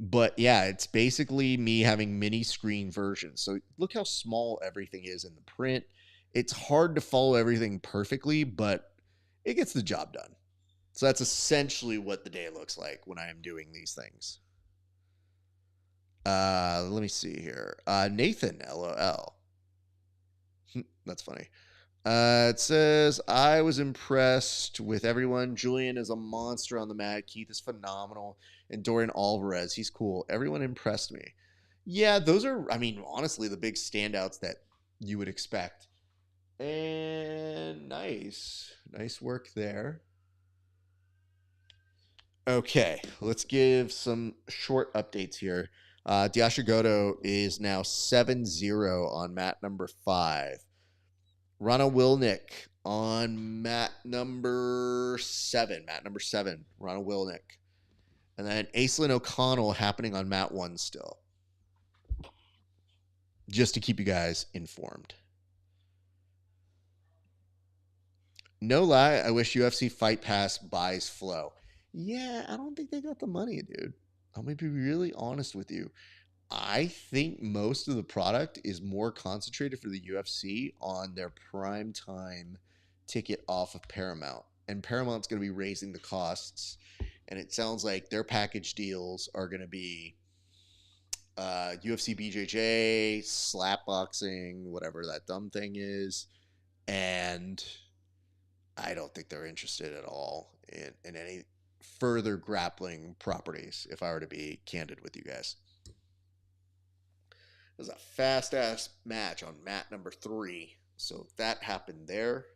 But yeah, it's basically me having mini screen versions. So look how small everything is in the print. It's hard to follow everything perfectly, but it gets the job done. So that's essentially what the day looks like when I am doing these things. Let me see here. Nathan, LOL. That's funny. It says, I was impressed with everyone. Julian is a monster on the mat. Keith is phenomenal. And Dorian Alvarez, he's cool. Everyone impressed me. Yeah, those are, I mean, honestly, the big standouts that you would expect. And nice. Nice work there. Okay, let's give some short updates here. Diasha Goto is now 7-0 on mat number 5. Rana Wilnick on mat number 7. Mat number 7, Rana Wilnick. And then Aislinn O'Connell happening on mat 1 still. Just to keep you guys informed. No lie, I wish UFC Fight Pass buys Flow. Yeah, I don't think they got the money, dude. I'm going to be really honest with you. I think most of the product is more concentrated for the UFC on their prime time ticket off of Paramount. And Paramount's going to be raising the costs. And it sounds like their package deals are going to be UFC BJJ, slapboxing, whatever that dumb thing is. And I don't think they're interested at all in any further grappling properties, if I were to be candid with you guys. It was a fast-ass match on mat number 3. So that happened there.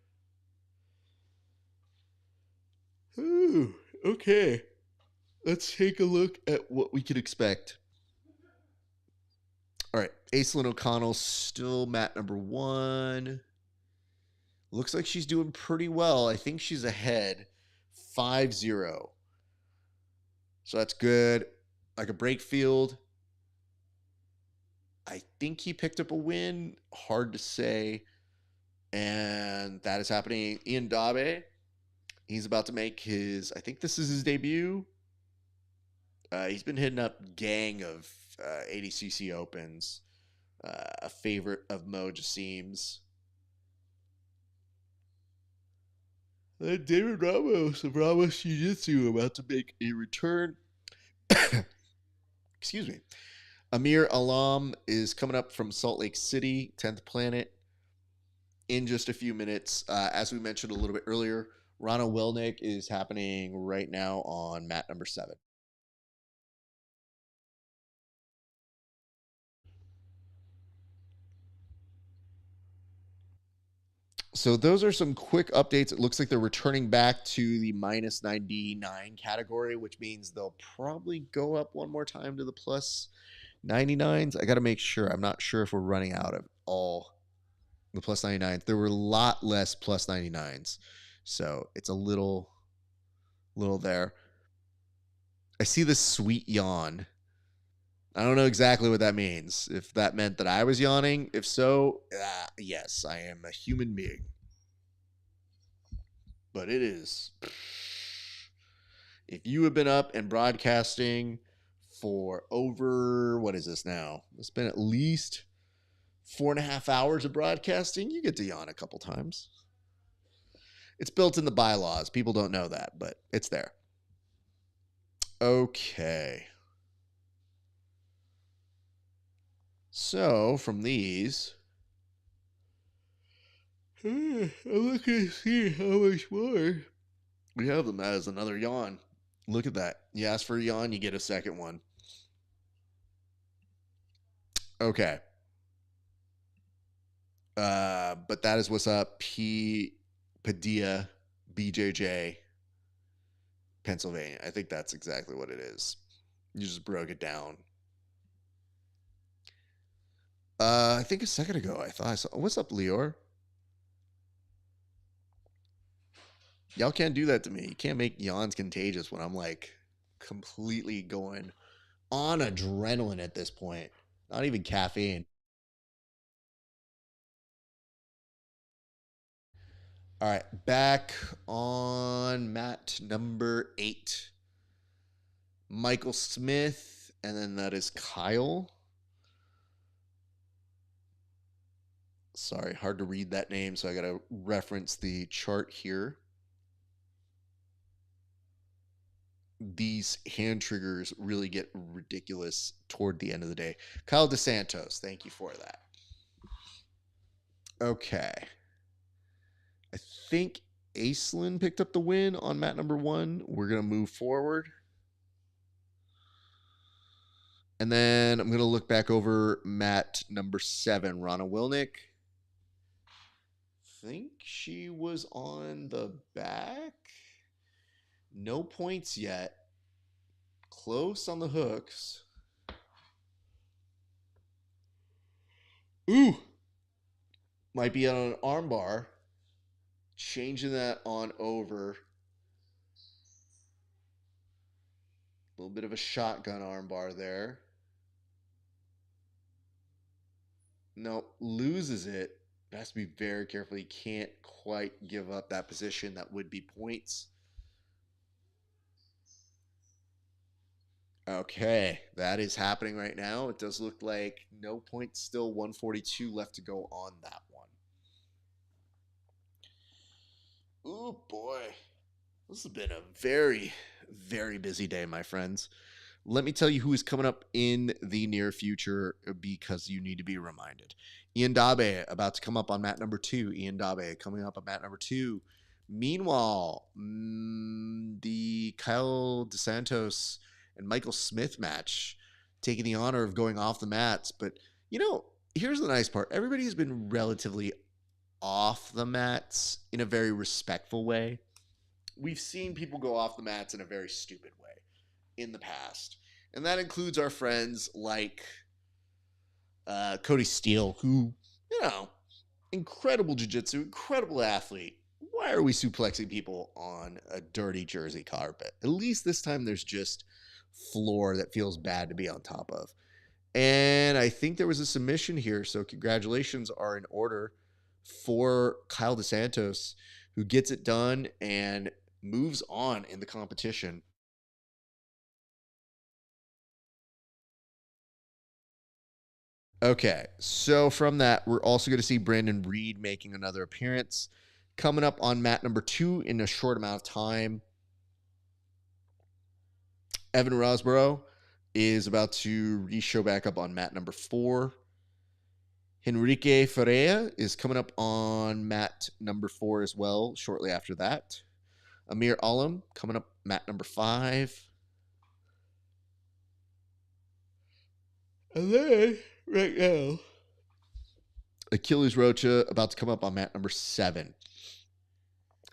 Ooh, okay. Let's take a look at what we could expect. All right. Aislinn O'Connell still mat number 1. Looks like she's doing pretty well. I think she's ahead 5-0. So that's good. Like a break field. I think he picked up a win. Hard to say. And that is happening. Ian Dabe, he's about to make his, I think this is his debut. He's been hitting up gang of ADCC Opens. A favorite of Mo Jassim's. David Ramos of Ramos Jiu-Jitsu about to make a return. Excuse me. Amir Alam is coming up from Salt Lake City, 10th Planet, in just a few minutes. As we mentioned a little bit earlier, Rana Wilnick is happening right now on mat number 7. So those are some quick updates. It looks like they're returning back to the minus 99 category, which means they'll probably go up one more time to the plus 99s. I got to make sure. I'm not sure if we're running out of all the plus 99s. There were a lot less plus 99s. So it's a little there. I see this sweet yawn. I don't know exactly what that means. If that meant that I was yawning. If so, yes, I am a human being. But it is. If you have been up and broadcasting for over, what is this now? It's been at least 4.5 hours of broadcasting. You get to yawn a couple times. It's built in the bylaws. People don't know that, but it's there. Okay. So from these, I'm looking to see how much more we have them as another yawn. Look at that. You ask for a yawn, you get a second one. Okay. But that is what's up. Padilla, BJJ, Pennsylvania. I think that's exactly what it is. You just broke it down. I think a second ago I thought I saw. What's up, Leor? Y'all can't do that to me. You can't make yawns contagious when I'm like completely going on adrenaline at this point. Not even caffeine. All right, back on mat number 8. Michael Smith, and then that is Kyle. Sorry, hard to read that name, so I got to reference the chart here. These hand triggers really get ridiculous toward the end of the day. Kyle DeSantos, thank you for that. Okay. I think Aislinn picked up the win on mat number 1. We're going to move forward. And then I'm going to look back over mat number 7, Rana Wilnick. I think she was on the back. No points yet. Close on the hooks. Ooh. Might be on an arm bar. Changing that on over. A little bit of a shotgun arm bar there. Nope, loses it. Has to be very careful. He can't quite give up that position. That would be points. Okay, that is happening right now. It does look like no points, still 142 left to go on that one. Oh boy. This has been a very, very busy day, my friends. Let me tell you who is coming up in the near future because you need to be reminded. Ian Dabe about to come up on mat number 2. Ian Dabe coming up on mat number 2. Meanwhile, the Kyle DeSantos and Michael Smith match taking the honor of going off the mats. But, you know, here's the nice part. Everybody's been relatively off the mats in a very respectful way. We've seen people go off the mats in a very stupid way in the past. And that includes our friends like Cody Steele, who, you know, incredible jiu-jitsu, incredible athlete. Why are we suplexing people on a dirty jersey carpet? At least this time there's just floor that feels bad to be on top of. And I think there was a submission here, so congratulations are in order for Kyle DeSantos, who gets it done and moves on in the competition. Okay, so from that, we're also going to see Brandon Reed making another appearance. Coming up on mat number 2 in a short amount of time, Evan Rosborough is about to re-show back up on mat number 4. Henrique Ferreira is coming up on mat number 4 as well, shortly after that. Amir Alam coming up mat number 5. And then, right now, Achilles Rocha about to come up on mat number 7.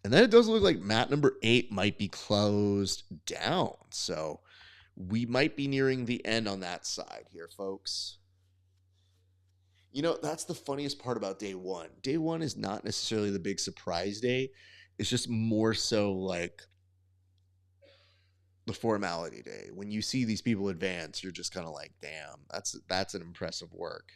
And then it does look like mat number 8 might be closed down. So we might be nearing the end on that side here, folks. You know, that's the funniest part about day 1. Day 1 is not necessarily the big surprise day. It's just more so like the formality day. When you see these people advance, you're just kind of like, damn, that's an impressive work.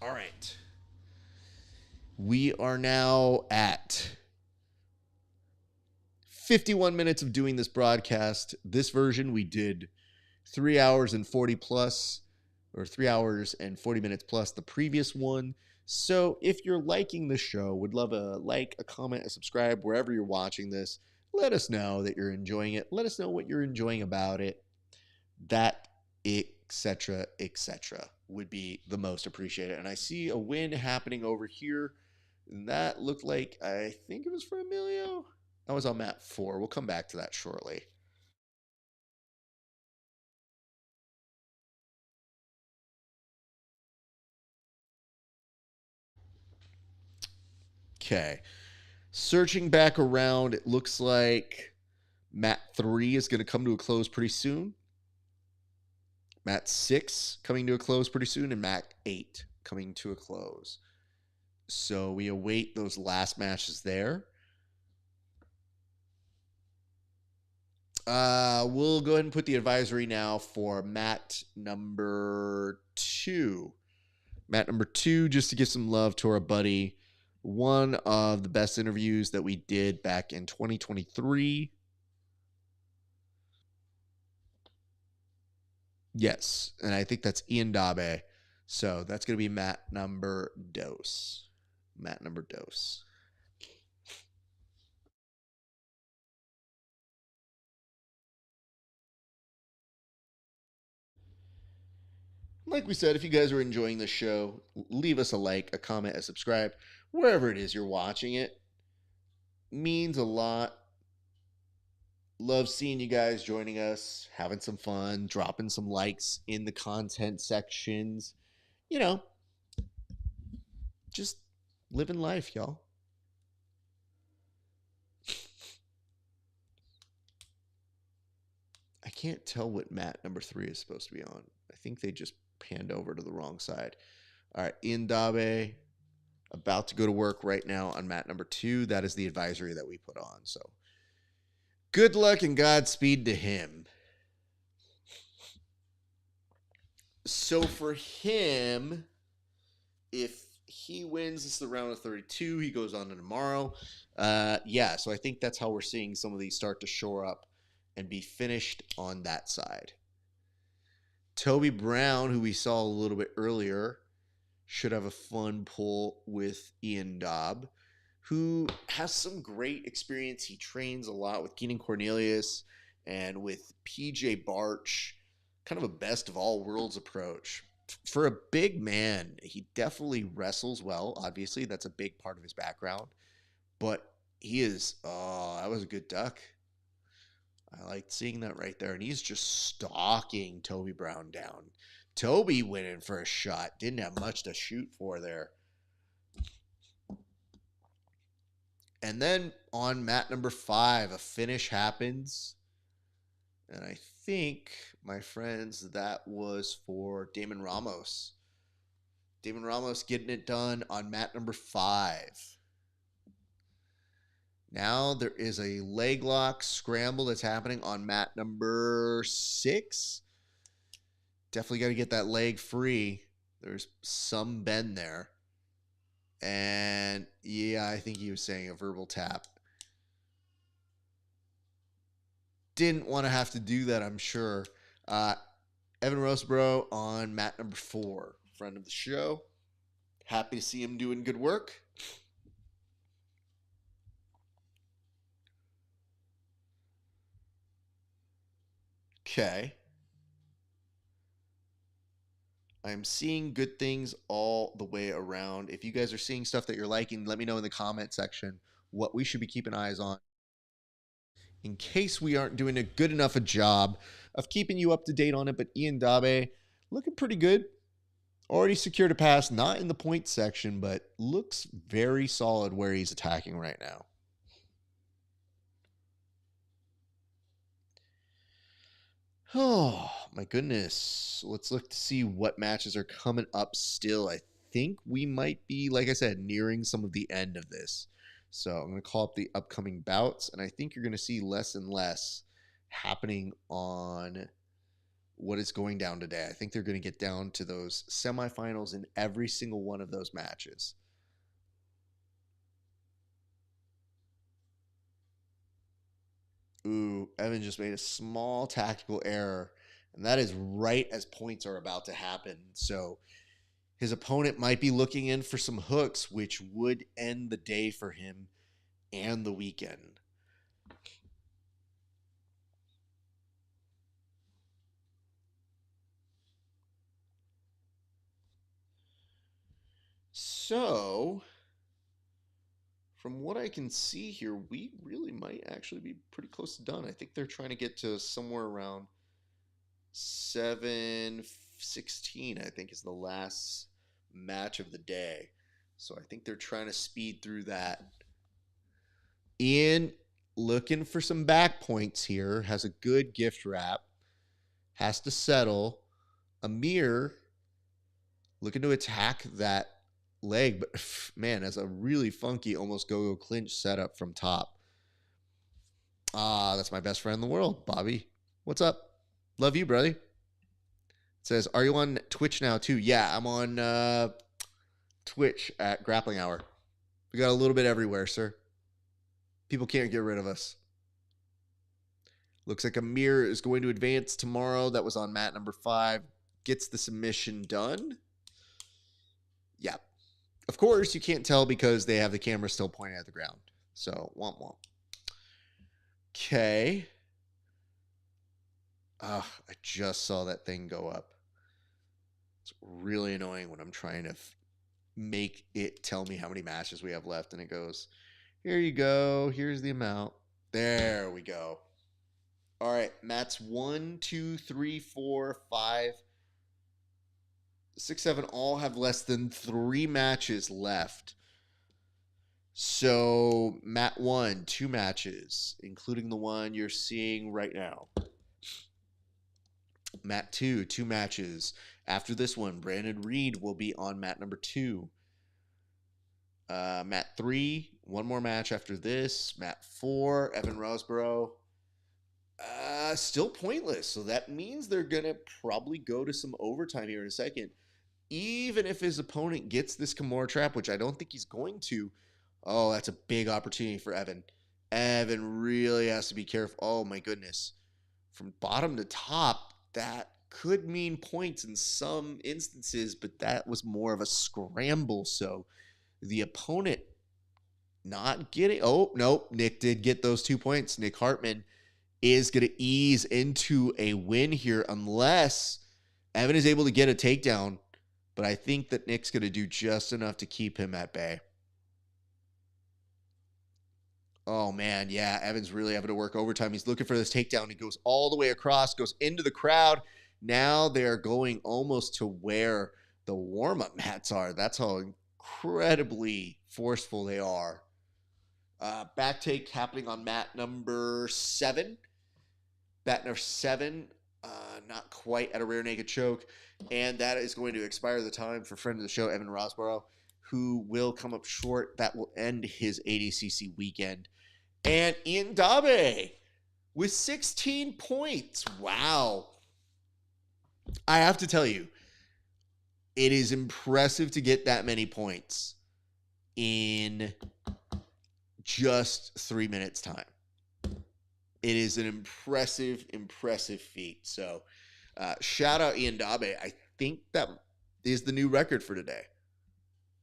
All right. We are now at 51 minutes of doing this broadcast. This version we did 3 hours and 40 plus, or 3 hours and 40 minutes plus the previous one. So if you're liking the show, would love a like, a comment, a subscribe, wherever you're watching this. Let us know that you're enjoying it. Let us know what you're enjoying about it. That, etc., would be the most appreciated. And I see a win happening over here. And that looked like, I think it was for Emilio. I was on mat 4. We'll come back to that shortly. Okay. Searching back around, it looks like mat 3 is going to come to a close pretty soon. Mat 6 coming to a close pretty soon, and mat 8 coming to a close. So we await those last matches there. We'll go ahead and put the advisory now for mat number 2. Mat number 2, just to give some love to our buddy. One of the best interviews that we did back in 2023. Yes, and I think that's Ian Dabe. So that's going to be mat number dos. Mat number dos. Like we said, if you guys are enjoying the show, leave us a like, a comment, a subscribe, wherever it is you're watching it. Means a lot. Love seeing you guys joining us, having some fun, dropping some likes in the content sections. You know, just living life, y'all. I can't tell what mat number 3 is supposed to be on. I think they just panned over to the wrong side. All right, Indabe, about to go to work right now on mat number 2. That is the advisory that we put on. So good luck and Godspeed to him. So for him, if he wins, this is the round of 32. He goes on to tomorrow. Yeah, so I think that's how we're seeing some of these start to shore up and be finished on that side. Toby Brown, who we saw a little bit earlier, should have a fun pull with Ian Dobb, who has some great experience. He trains a lot with Keenan Cornelius and with PJ Barch, kind of a best of all worlds approach. For a big man, he definitely wrestles well. Obviously, that's a big part of his background. But he is, that was a good duck. I liked seeing that right there. And he's just stalking Toby Brown down. Toby went in for a shot. Didn't have much to shoot for there. And then on mat number 5, a finish happens. And I think, my friends, that was for Damon Ramos. Damon Ramos getting it done on mat number 5. Now there is a leg lock scramble that's happening on mat number 6. Definitely got to get that leg free. There's some bend there. And yeah, I think he was saying a verbal tap. Didn't want to have to do that, I'm sure. Evan Roseborough on mat number 4. Friend of the show. Happy to see him doing good work. Okay. I'm seeing good things all the way around. If you guys are seeing stuff that you're liking, let me know in the comment section what we should be keeping eyes on, in case we aren't doing a good enough a job of keeping you up to date on it. But Ian Dabe looking pretty good. Already secured a pass, not in the point section, but looks very solid where he's attacking right now. Oh, my goodness. Let's look to see what matches are coming up still. I think we might be, like I said, nearing some of the end of this. So I'm going to call up the upcoming bouts, and I think you're going to see less and less happening on what is going down today. I think they're going to get down to those semifinals in every single one of those matches. Ooh, Evan just made a small tactical error, and that is right as points are about to happen. So his opponent might be looking in for some hooks, which would end the day for him and the weekend. So, from what I can see here, we really might actually be pretty close to done. I think they're trying to get to somewhere around 7:16, I think, is the last match of the day. So I think they're trying to speed through that. Ian looking for some back points here. Has a good gift wrap. Has to settle. Amir looking to attack that leg, but man, has a really funky almost go-go clinch setup from top. Ah, that's my best friend in the world, Bobby. What's up? Love you, brother. It says, are you on Twitch now too? Yeah, I'm on Twitch at Grappling Hour. We got a little bit everywhere, sir. People can't get rid of us. Looks like Amir is going to advance tomorrow. That was on mat number 5. Gets the submission done. Yeah. Of course, you can't tell because they have the camera still pointing at the ground. So, womp womp. Okay. I just saw that thing go up. It's really annoying when I'm trying to make it tell me how many matches we have left. And it goes, here you go. Here's the amount. There we go. All right. Mats 1, 2, 3, 4, 5, 6, 7 all have less than 3 matches left. So, mat 1, 2 matches, including the one you're seeing right now. Mat 2, 2 matches. After this one, Brandon Reed will be on mat number 2. Mat 3, 1 more match after this. Mat 4, Evan Rosborough. Still pointless. So that means they're going to probably go to some overtime here in a second. Even if his opponent gets this Kimura trap, which I don't think he's going to. Oh, that's a big opportunity for Evan. Evan really has to be careful. Oh, my goodness. From bottom to top, that could mean points in some instances, but that was more of a scramble. So the opponent not getting... Oh, nope. Nick did get those 2 points. Nick Hartman is going to ease into a win here unless Evan is able to get a takedown. But I think that Nick's going to do just enough to keep him at bay. Oh, man, yeah, Evan's really having to work overtime. He's looking for this takedown. He goes all the way across, goes into the crowd. Now they're going almost to where the warm-up mats are. That's how incredibly forceful they are. Back take happening on mat number 7. Mat number 7, not quite at a rear naked choke. And that is going to expire the time for friend of the show, Evan Rosborough, who will come up short. That will end his ADCC weekend. And Ian Dabe with 16 points. Wow. I have to tell you, it is impressive to get that many points in just 3 minutes time. It is an impressive, impressive feat. So shout out Ian Dabe. I think that is the new record for today.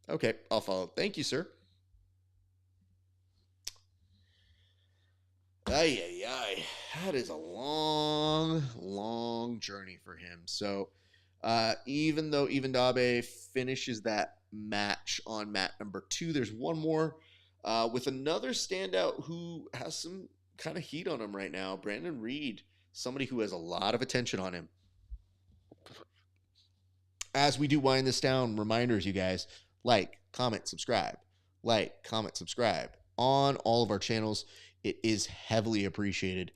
Okay, I'll follow. Thank you, sir. Ay, ay, ay. That is a long, long journey for him. So even though Ian Dabe finishes that match on mat number 2, there's one more with another standout who has some kind of heat on him right now. Brandon Reed, somebody who has a lot of attention on him. As we do wind this down, reminders, you guys, like, comment, subscribe. Like, comment, subscribe on all of our channels. It is heavily appreciated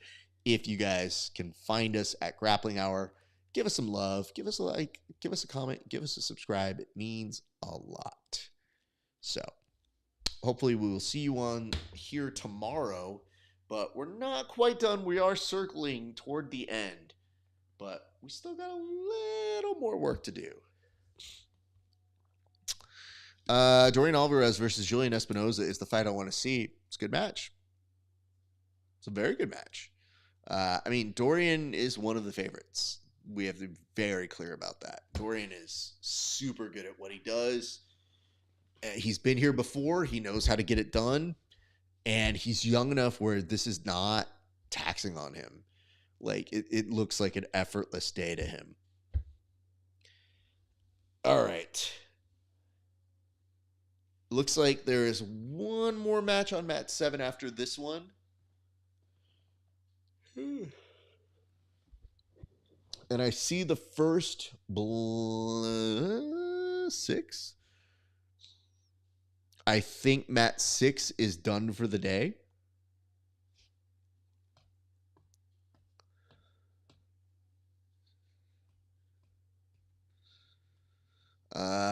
if you guys can find us at Grappling Hour. Give us some love. Give us a like. Give us a comment. Give us a subscribe. It means a lot. So hopefully we will see you on here tomorrow. But we're not quite done. We are circling toward the end. But we still got a little more work to do. Dorian Alvarez versus Julian Espinoza is the fight I want to see. It's a good match. It's a very good match. I mean, Dorian is one of the favorites. We have to be very clear about that. Dorian is super good at what he does. He's been here before. He knows how to get it done. And he's young enough where this is not taxing on him. Like, it looks like an effortless day to him. All right. Looks like there is one more match on mat 7 after this one. And I see the first 6. I think mat 6 is done for the day.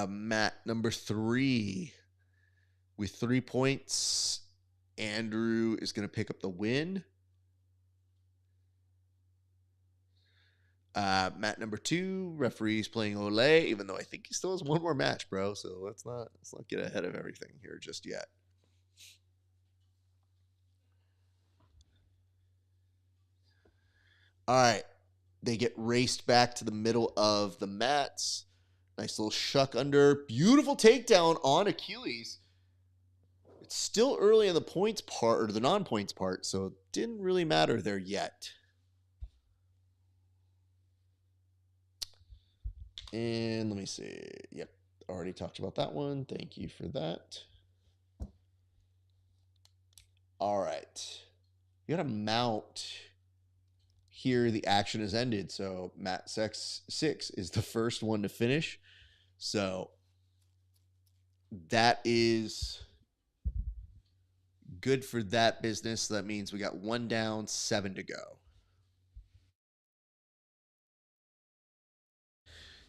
Mat number 3 with 3 points. Andrew is going to pick up the win. Mat number 2, referee's playing Olay, even though I think he still has one more match, bro. So let's not get ahead of everything here just yet. All right. They get raced back to the middle of the mats. Nice little shuck under. Beautiful takedown on Achilles. It's still early in the points part, or the non-points part, so it didn't really matter there yet. And let me see. Yep, already talked about that one. Thank you for that. All right. You got to mount. Here, the action has ended. So, mat 6 is the first one to finish. So, that is good for that business. So that means we got 1 down, 7 to go.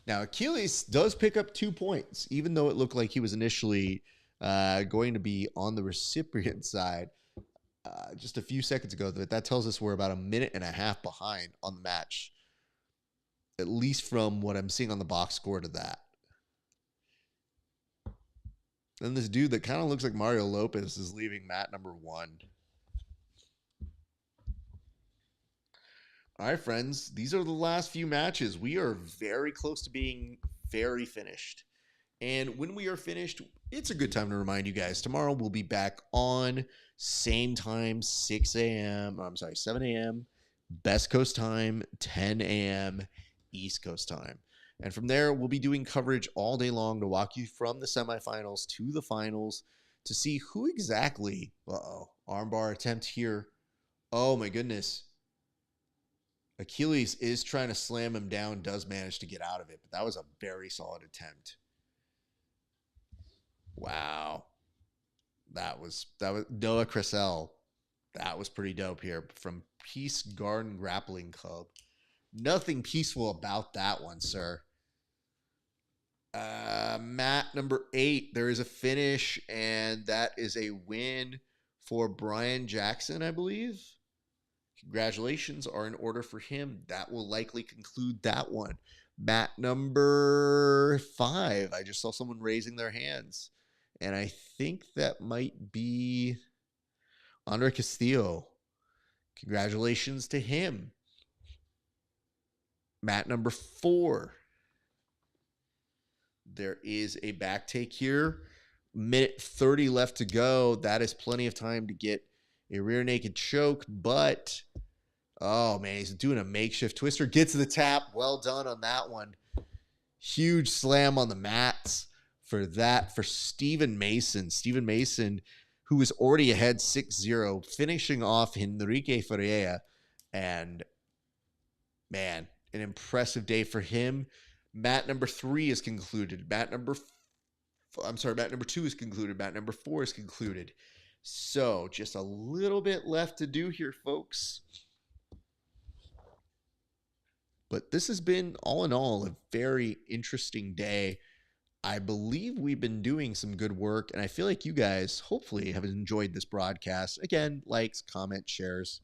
Now, Achilles does pick up 2 points, even though it looked like he was initially going to be on the recipient side just a few seconds ago. That tells us we're about 1.5 minutes behind on the match, at least from what I'm seeing on the box score to that. Then this dude that kind of looks like Mario Lopez is leaving mat number 1. All right, friends, these are the last few matches. We are very close to being very finished. And when we are finished, it's a good time to remind you guys, tomorrow we'll be back on same time, 6 a.m. I'm sorry, 7 a.m. Best Coast time, 10 a.m. East Coast time. And from there, we'll be doing coverage all day long to walk you from the semifinals to the finals to see who exactly, armbar attempt here. Oh my goodness. Achilles is trying to slam him down, does manage to get out of it, but that was a very solid attempt. Wow. That was Noah Cressell. That was pretty dope here from Peace Garden Grappling Club. Nothing peaceful about that one, sir. Mat number 8, there is a finish, and that is a win for Brian Jackson, I believe. Congratulations are in order for him. That will likely conclude that one. Mat number 5. I just saw someone raising their hands, and I think that might be Andre Castillo. Congratulations to him. Mat number 4. There is a back take here. 1:30 left to go. That is plenty of time to get a rear naked choke, but oh man, he's doing a makeshift twister. Gets the tap. Well done on that one. Huge slam on the mats for that for Stephen Mason. Stephen Mason, who was already ahead 6-0, finishing off Enrique Ferreira. And man, an impressive day for him. Mat number 3 is concluded. Mat number 2 is concluded. Mat number 4 is concluded. So just a little bit left to do here, folks. But this has been, all in all, a very interesting day. I believe we've been doing some good work, and I feel like you guys hopefully have enjoyed this broadcast. Again, likes, comments, shares,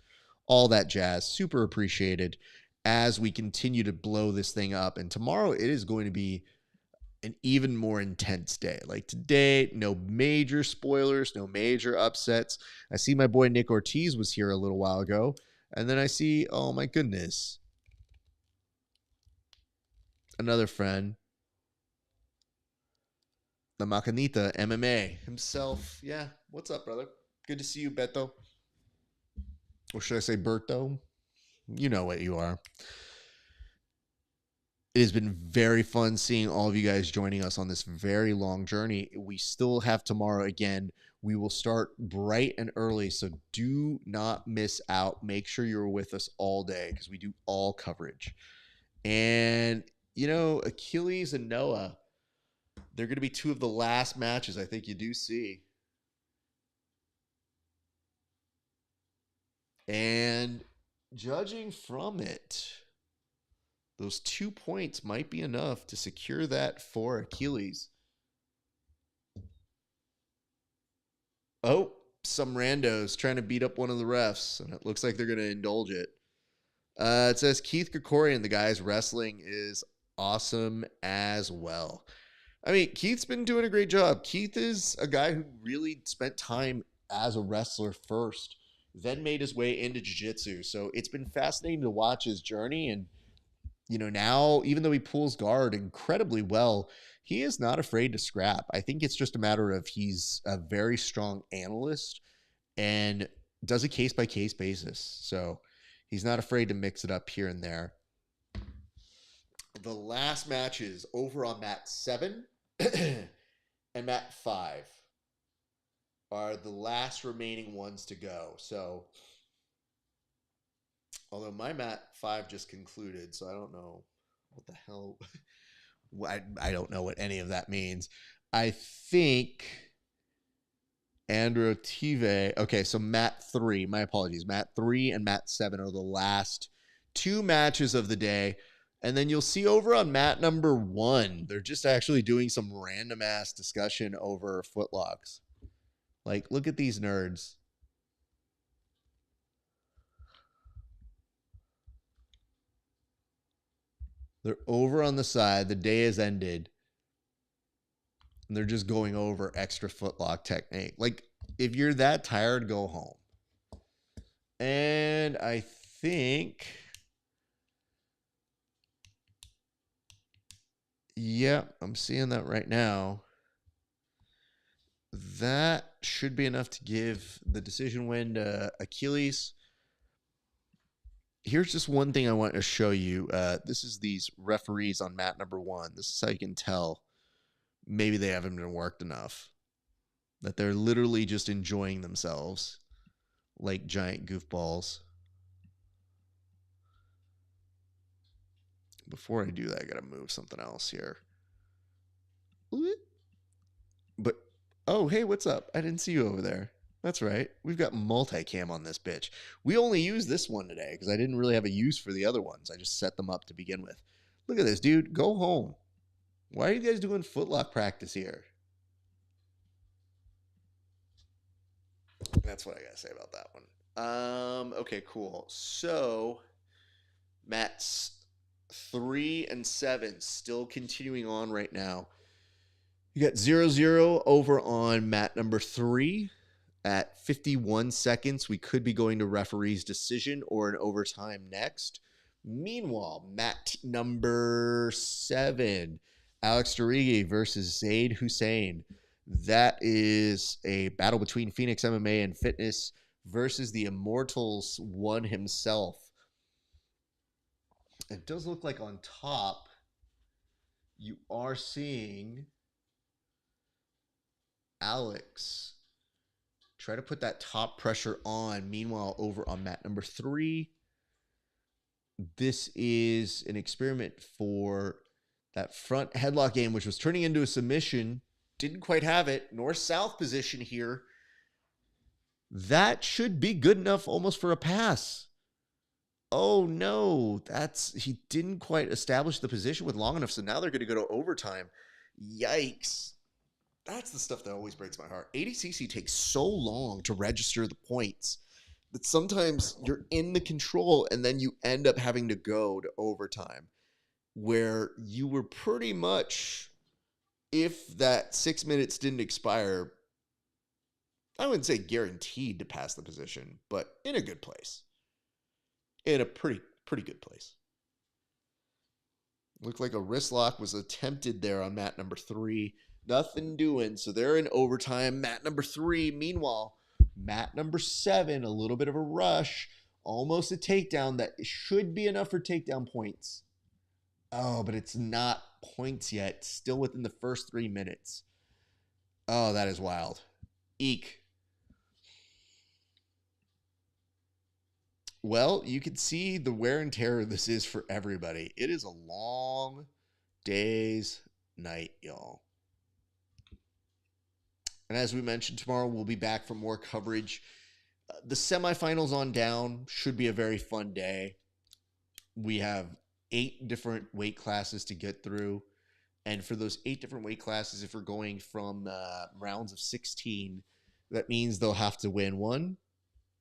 all that jazz. Super appreciated as we continue to blow this thing up. And tomorrow it is going to be an even more intense day. Like today, no major spoilers, no major upsets. I see my boy Nick Ortiz was here a little while ago. And then I see, oh my goodness, another friend, the Macanita MMA himself. Yeah, what's up, brother? Good to see you, Beto. Or should I say Berto? You know what you are. It has been very fun seeing all of you guys joining us on this very long journey. We still have tomorrow again. We will start bright and early, so do not miss out. Make sure you're with us all day because we do all coverage. And, you know, Achilles and Noah, they're going to be 2 of the last matches I think you do see. And judging from it, those 2 points might be enough to secure that for Achilles. Oh, some randos trying to beat up one of the refs, and it looks like they're going to indulge it. It says Keith Krikorian, the guy's wrestling is awesome as well. I mean, Keith's been doing a great job. Keith is a guy who really spent time as a wrestler first, then made his way into jiu-jitsu. So it's been fascinating to watch his journey. And, now, even though he pulls guard incredibly well, he is not afraid to scrap. I think it's just a matter of he's a very strong analyst and does a case-by-case basis. So he's not afraid to mix it up here and there. The last matches over on mat 7 and mat 5 are the last remaining ones to go. So, although my mat 5 just concluded, so I don't know what the hell. I don't know what any of that means. I think Andrew Tive. Okay, so mat 3. My apologies. Mat 3 and mat 7 are the last 2 matches of the day. And then you'll see over on mat number 1, they're just actually doing some random ass discussion over footlocks. Like, look at these nerds. They're over on the side. The day has ended. And they're just going over extra footlock technique. Like, if you're that tired, go home. And I think... yeah, I'm seeing that right now. That should be enough to give the decision win to Achilles. Here's just one thing I want to show you. This is these referees on mat number 1. This is how you can tell maybe they haven't been worked enough. That they're literally just enjoying themselves like giant goofballs. Before I do that, I got to move something else here. But, oh, hey, what's up? I didn't see you over there. That's right. We've got multicam on this bitch. We only used this one today because I didn't really have a use for the other ones. I just set them up to begin with. Look at this, dude. Go home. Why are you guys doing footlock practice here? That's what I got to say about that one. Okay, cool. So, mats 3 and 7 still continuing on right now. You got 0-0 over on mat number 3 at 51 seconds. We could be going to referee's decision or an overtime next. Meanwhile, mat number 7, Alex Darigi versus Zaid Hussein. That is a battle between Phoenix MMA and Fitness versus the Immortals one himself. It does look like on top you are seeing Alex try to put that top pressure on. Meanwhile, over on mat number 3, this is an experiment for that front headlock game, which was turning into a submission. Didn't quite have it. North-south position here. That should be good enough almost for a pass. Oh, no. He didn't quite establish the position with long enough, so now they're going to go to overtime. Yikes. That's the stuff that always breaks my heart. ADCC takes so long to register the points that sometimes you're in the control and then you end up having to go to overtime where you were pretty much, if that 6 minutes didn't expire, I wouldn't say guaranteed to pass the position, but in a good place. In a pretty good place. Looked like a wrist lock was attempted there on mat number 3. Nothing doing. So they're in overtime. Mat number 3. Meanwhile, mat number 7, a little bit of a rush. Almost a takedown that should be enough for takedown points. Oh, but it's not points yet. Still within the first 3 minutes. Oh, that is wild. Eek. Well, you can see the wear and tear this is for everybody. It is a long day's night, y'all. And as we mentioned, tomorrow we'll be back for more coverage. The semifinals on down should be a very fun day. We have 8 different weight classes to get through. And for those 8 different weight classes, if we're going from rounds of 16, that means they'll have to win 1,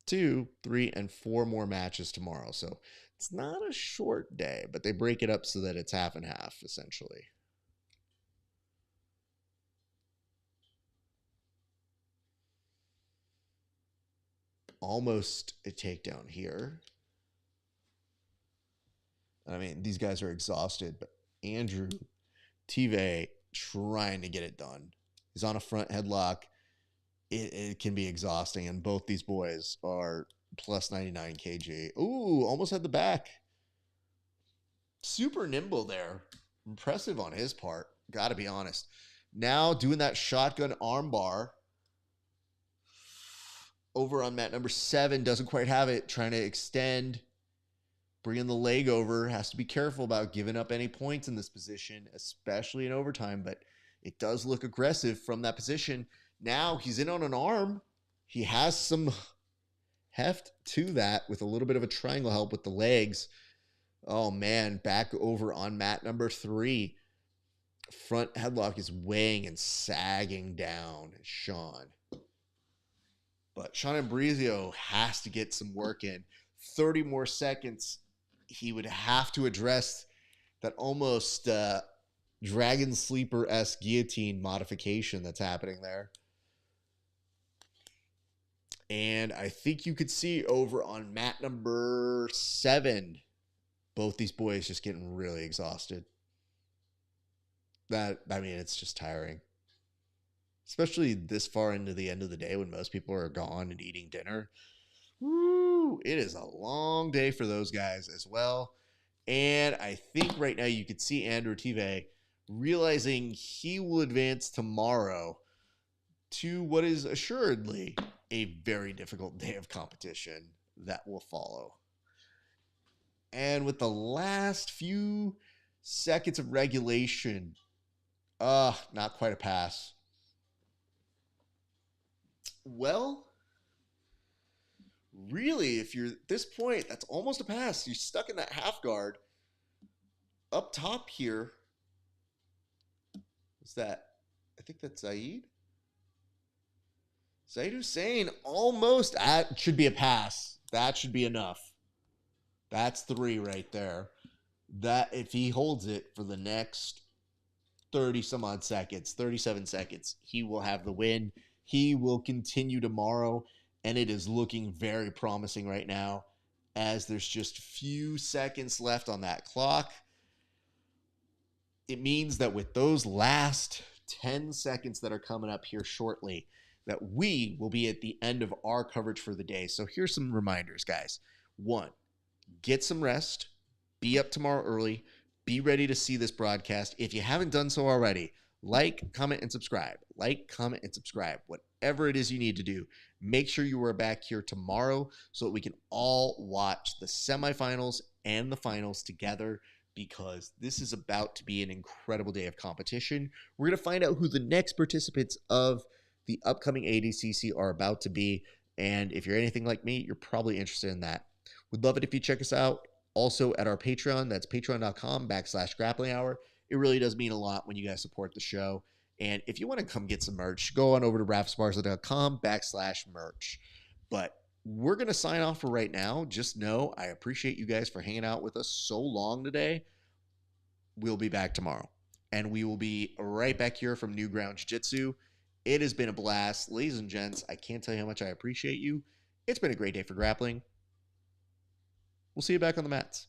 2, 3, and 4 more matches tomorrow. So It's not a short day, but they break it up so that it's half and half, essentially. Almost a takedown here. I mean, these guys are exhausted, but Andrew Tive trying to get it done. He's on a front headlock. It can be exhausting, and both these boys are plus 99 kg. Ooh, almost had the back. Super nimble there. Impressive on his part. Got to be honest. Now doing that shotgun arm bar. Over on mat number 7. Doesn't quite have it. Trying to extend. Bringing the leg over. Has to be careful about giving up any points in this position, especially in overtime. But it does look aggressive from that position. Now he's in on an arm. He has some heft to that with a little bit of a triangle help with the legs. Oh, man. Back over on mat number 3. Front headlock is weighing and sagging down Sean. But Sean Ambrosio has to get some work in. 30 more seconds. He would have to address that almost Dragon Sleeper-esque guillotine modification that's happening there. And I think you could see over on mat number 7, both these boys just getting really exhausted. It's just tiring. Especially this far into the end of the day when most people are gone and eating dinner. Woo! It is a long day for those guys as well. And I think right now you could see Andrew Tive realizing he will advance tomorrow to what is assuredly a very difficult day of competition that will follow. And with the last few seconds of regulation, not quite a pass. Well, really, if you're at this point, that's almost a pass. You're stuck in that half guard. Up top here, is that, I think that's Zaid. Zaid Hussein, almost. That should be a pass. That should be enough. That's 3 right there. That, if he holds it for the next 30 some odd seconds, 37 seconds, he will have the win. He will continue tomorrow, and it is looking very promising right now as there's just a few seconds left on that clock. It means that with those last 10 seconds that are coming up here shortly, that we will be at the end of our coverage for the day. So here's some reminders, guys. 1, get some rest. Be up tomorrow early. Be ready to see this broadcast. If you haven't done so already, like, comment, and subscribe. Like, comment, and subscribe. Whatever it is you need to do, make sure you are back here tomorrow so that we can all watch the semifinals and the finals together, because this is about to be an incredible day of competition. We're going to find out who the next participants of the upcoming ADCC are about to be, and if you're anything like me, you're probably interested in that. We'd love it if you check us out also at our Patreon. That's patreon.com/grappling hour. It really does mean a lot when you guys support the show. And if you want to come get some merch, go on over to rafesparza.com/merch. But we're going to sign off for right now. Just know I appreciate you guys for hanging out with us so long today. We'll be back tomorrow. And we will be right back here from New Ground Jiu-Jitsu. It has been a blast. Ladies and gents, I can't tell you how much I appreciate you. It's been a great day for grappling. We'll see you back on the mats.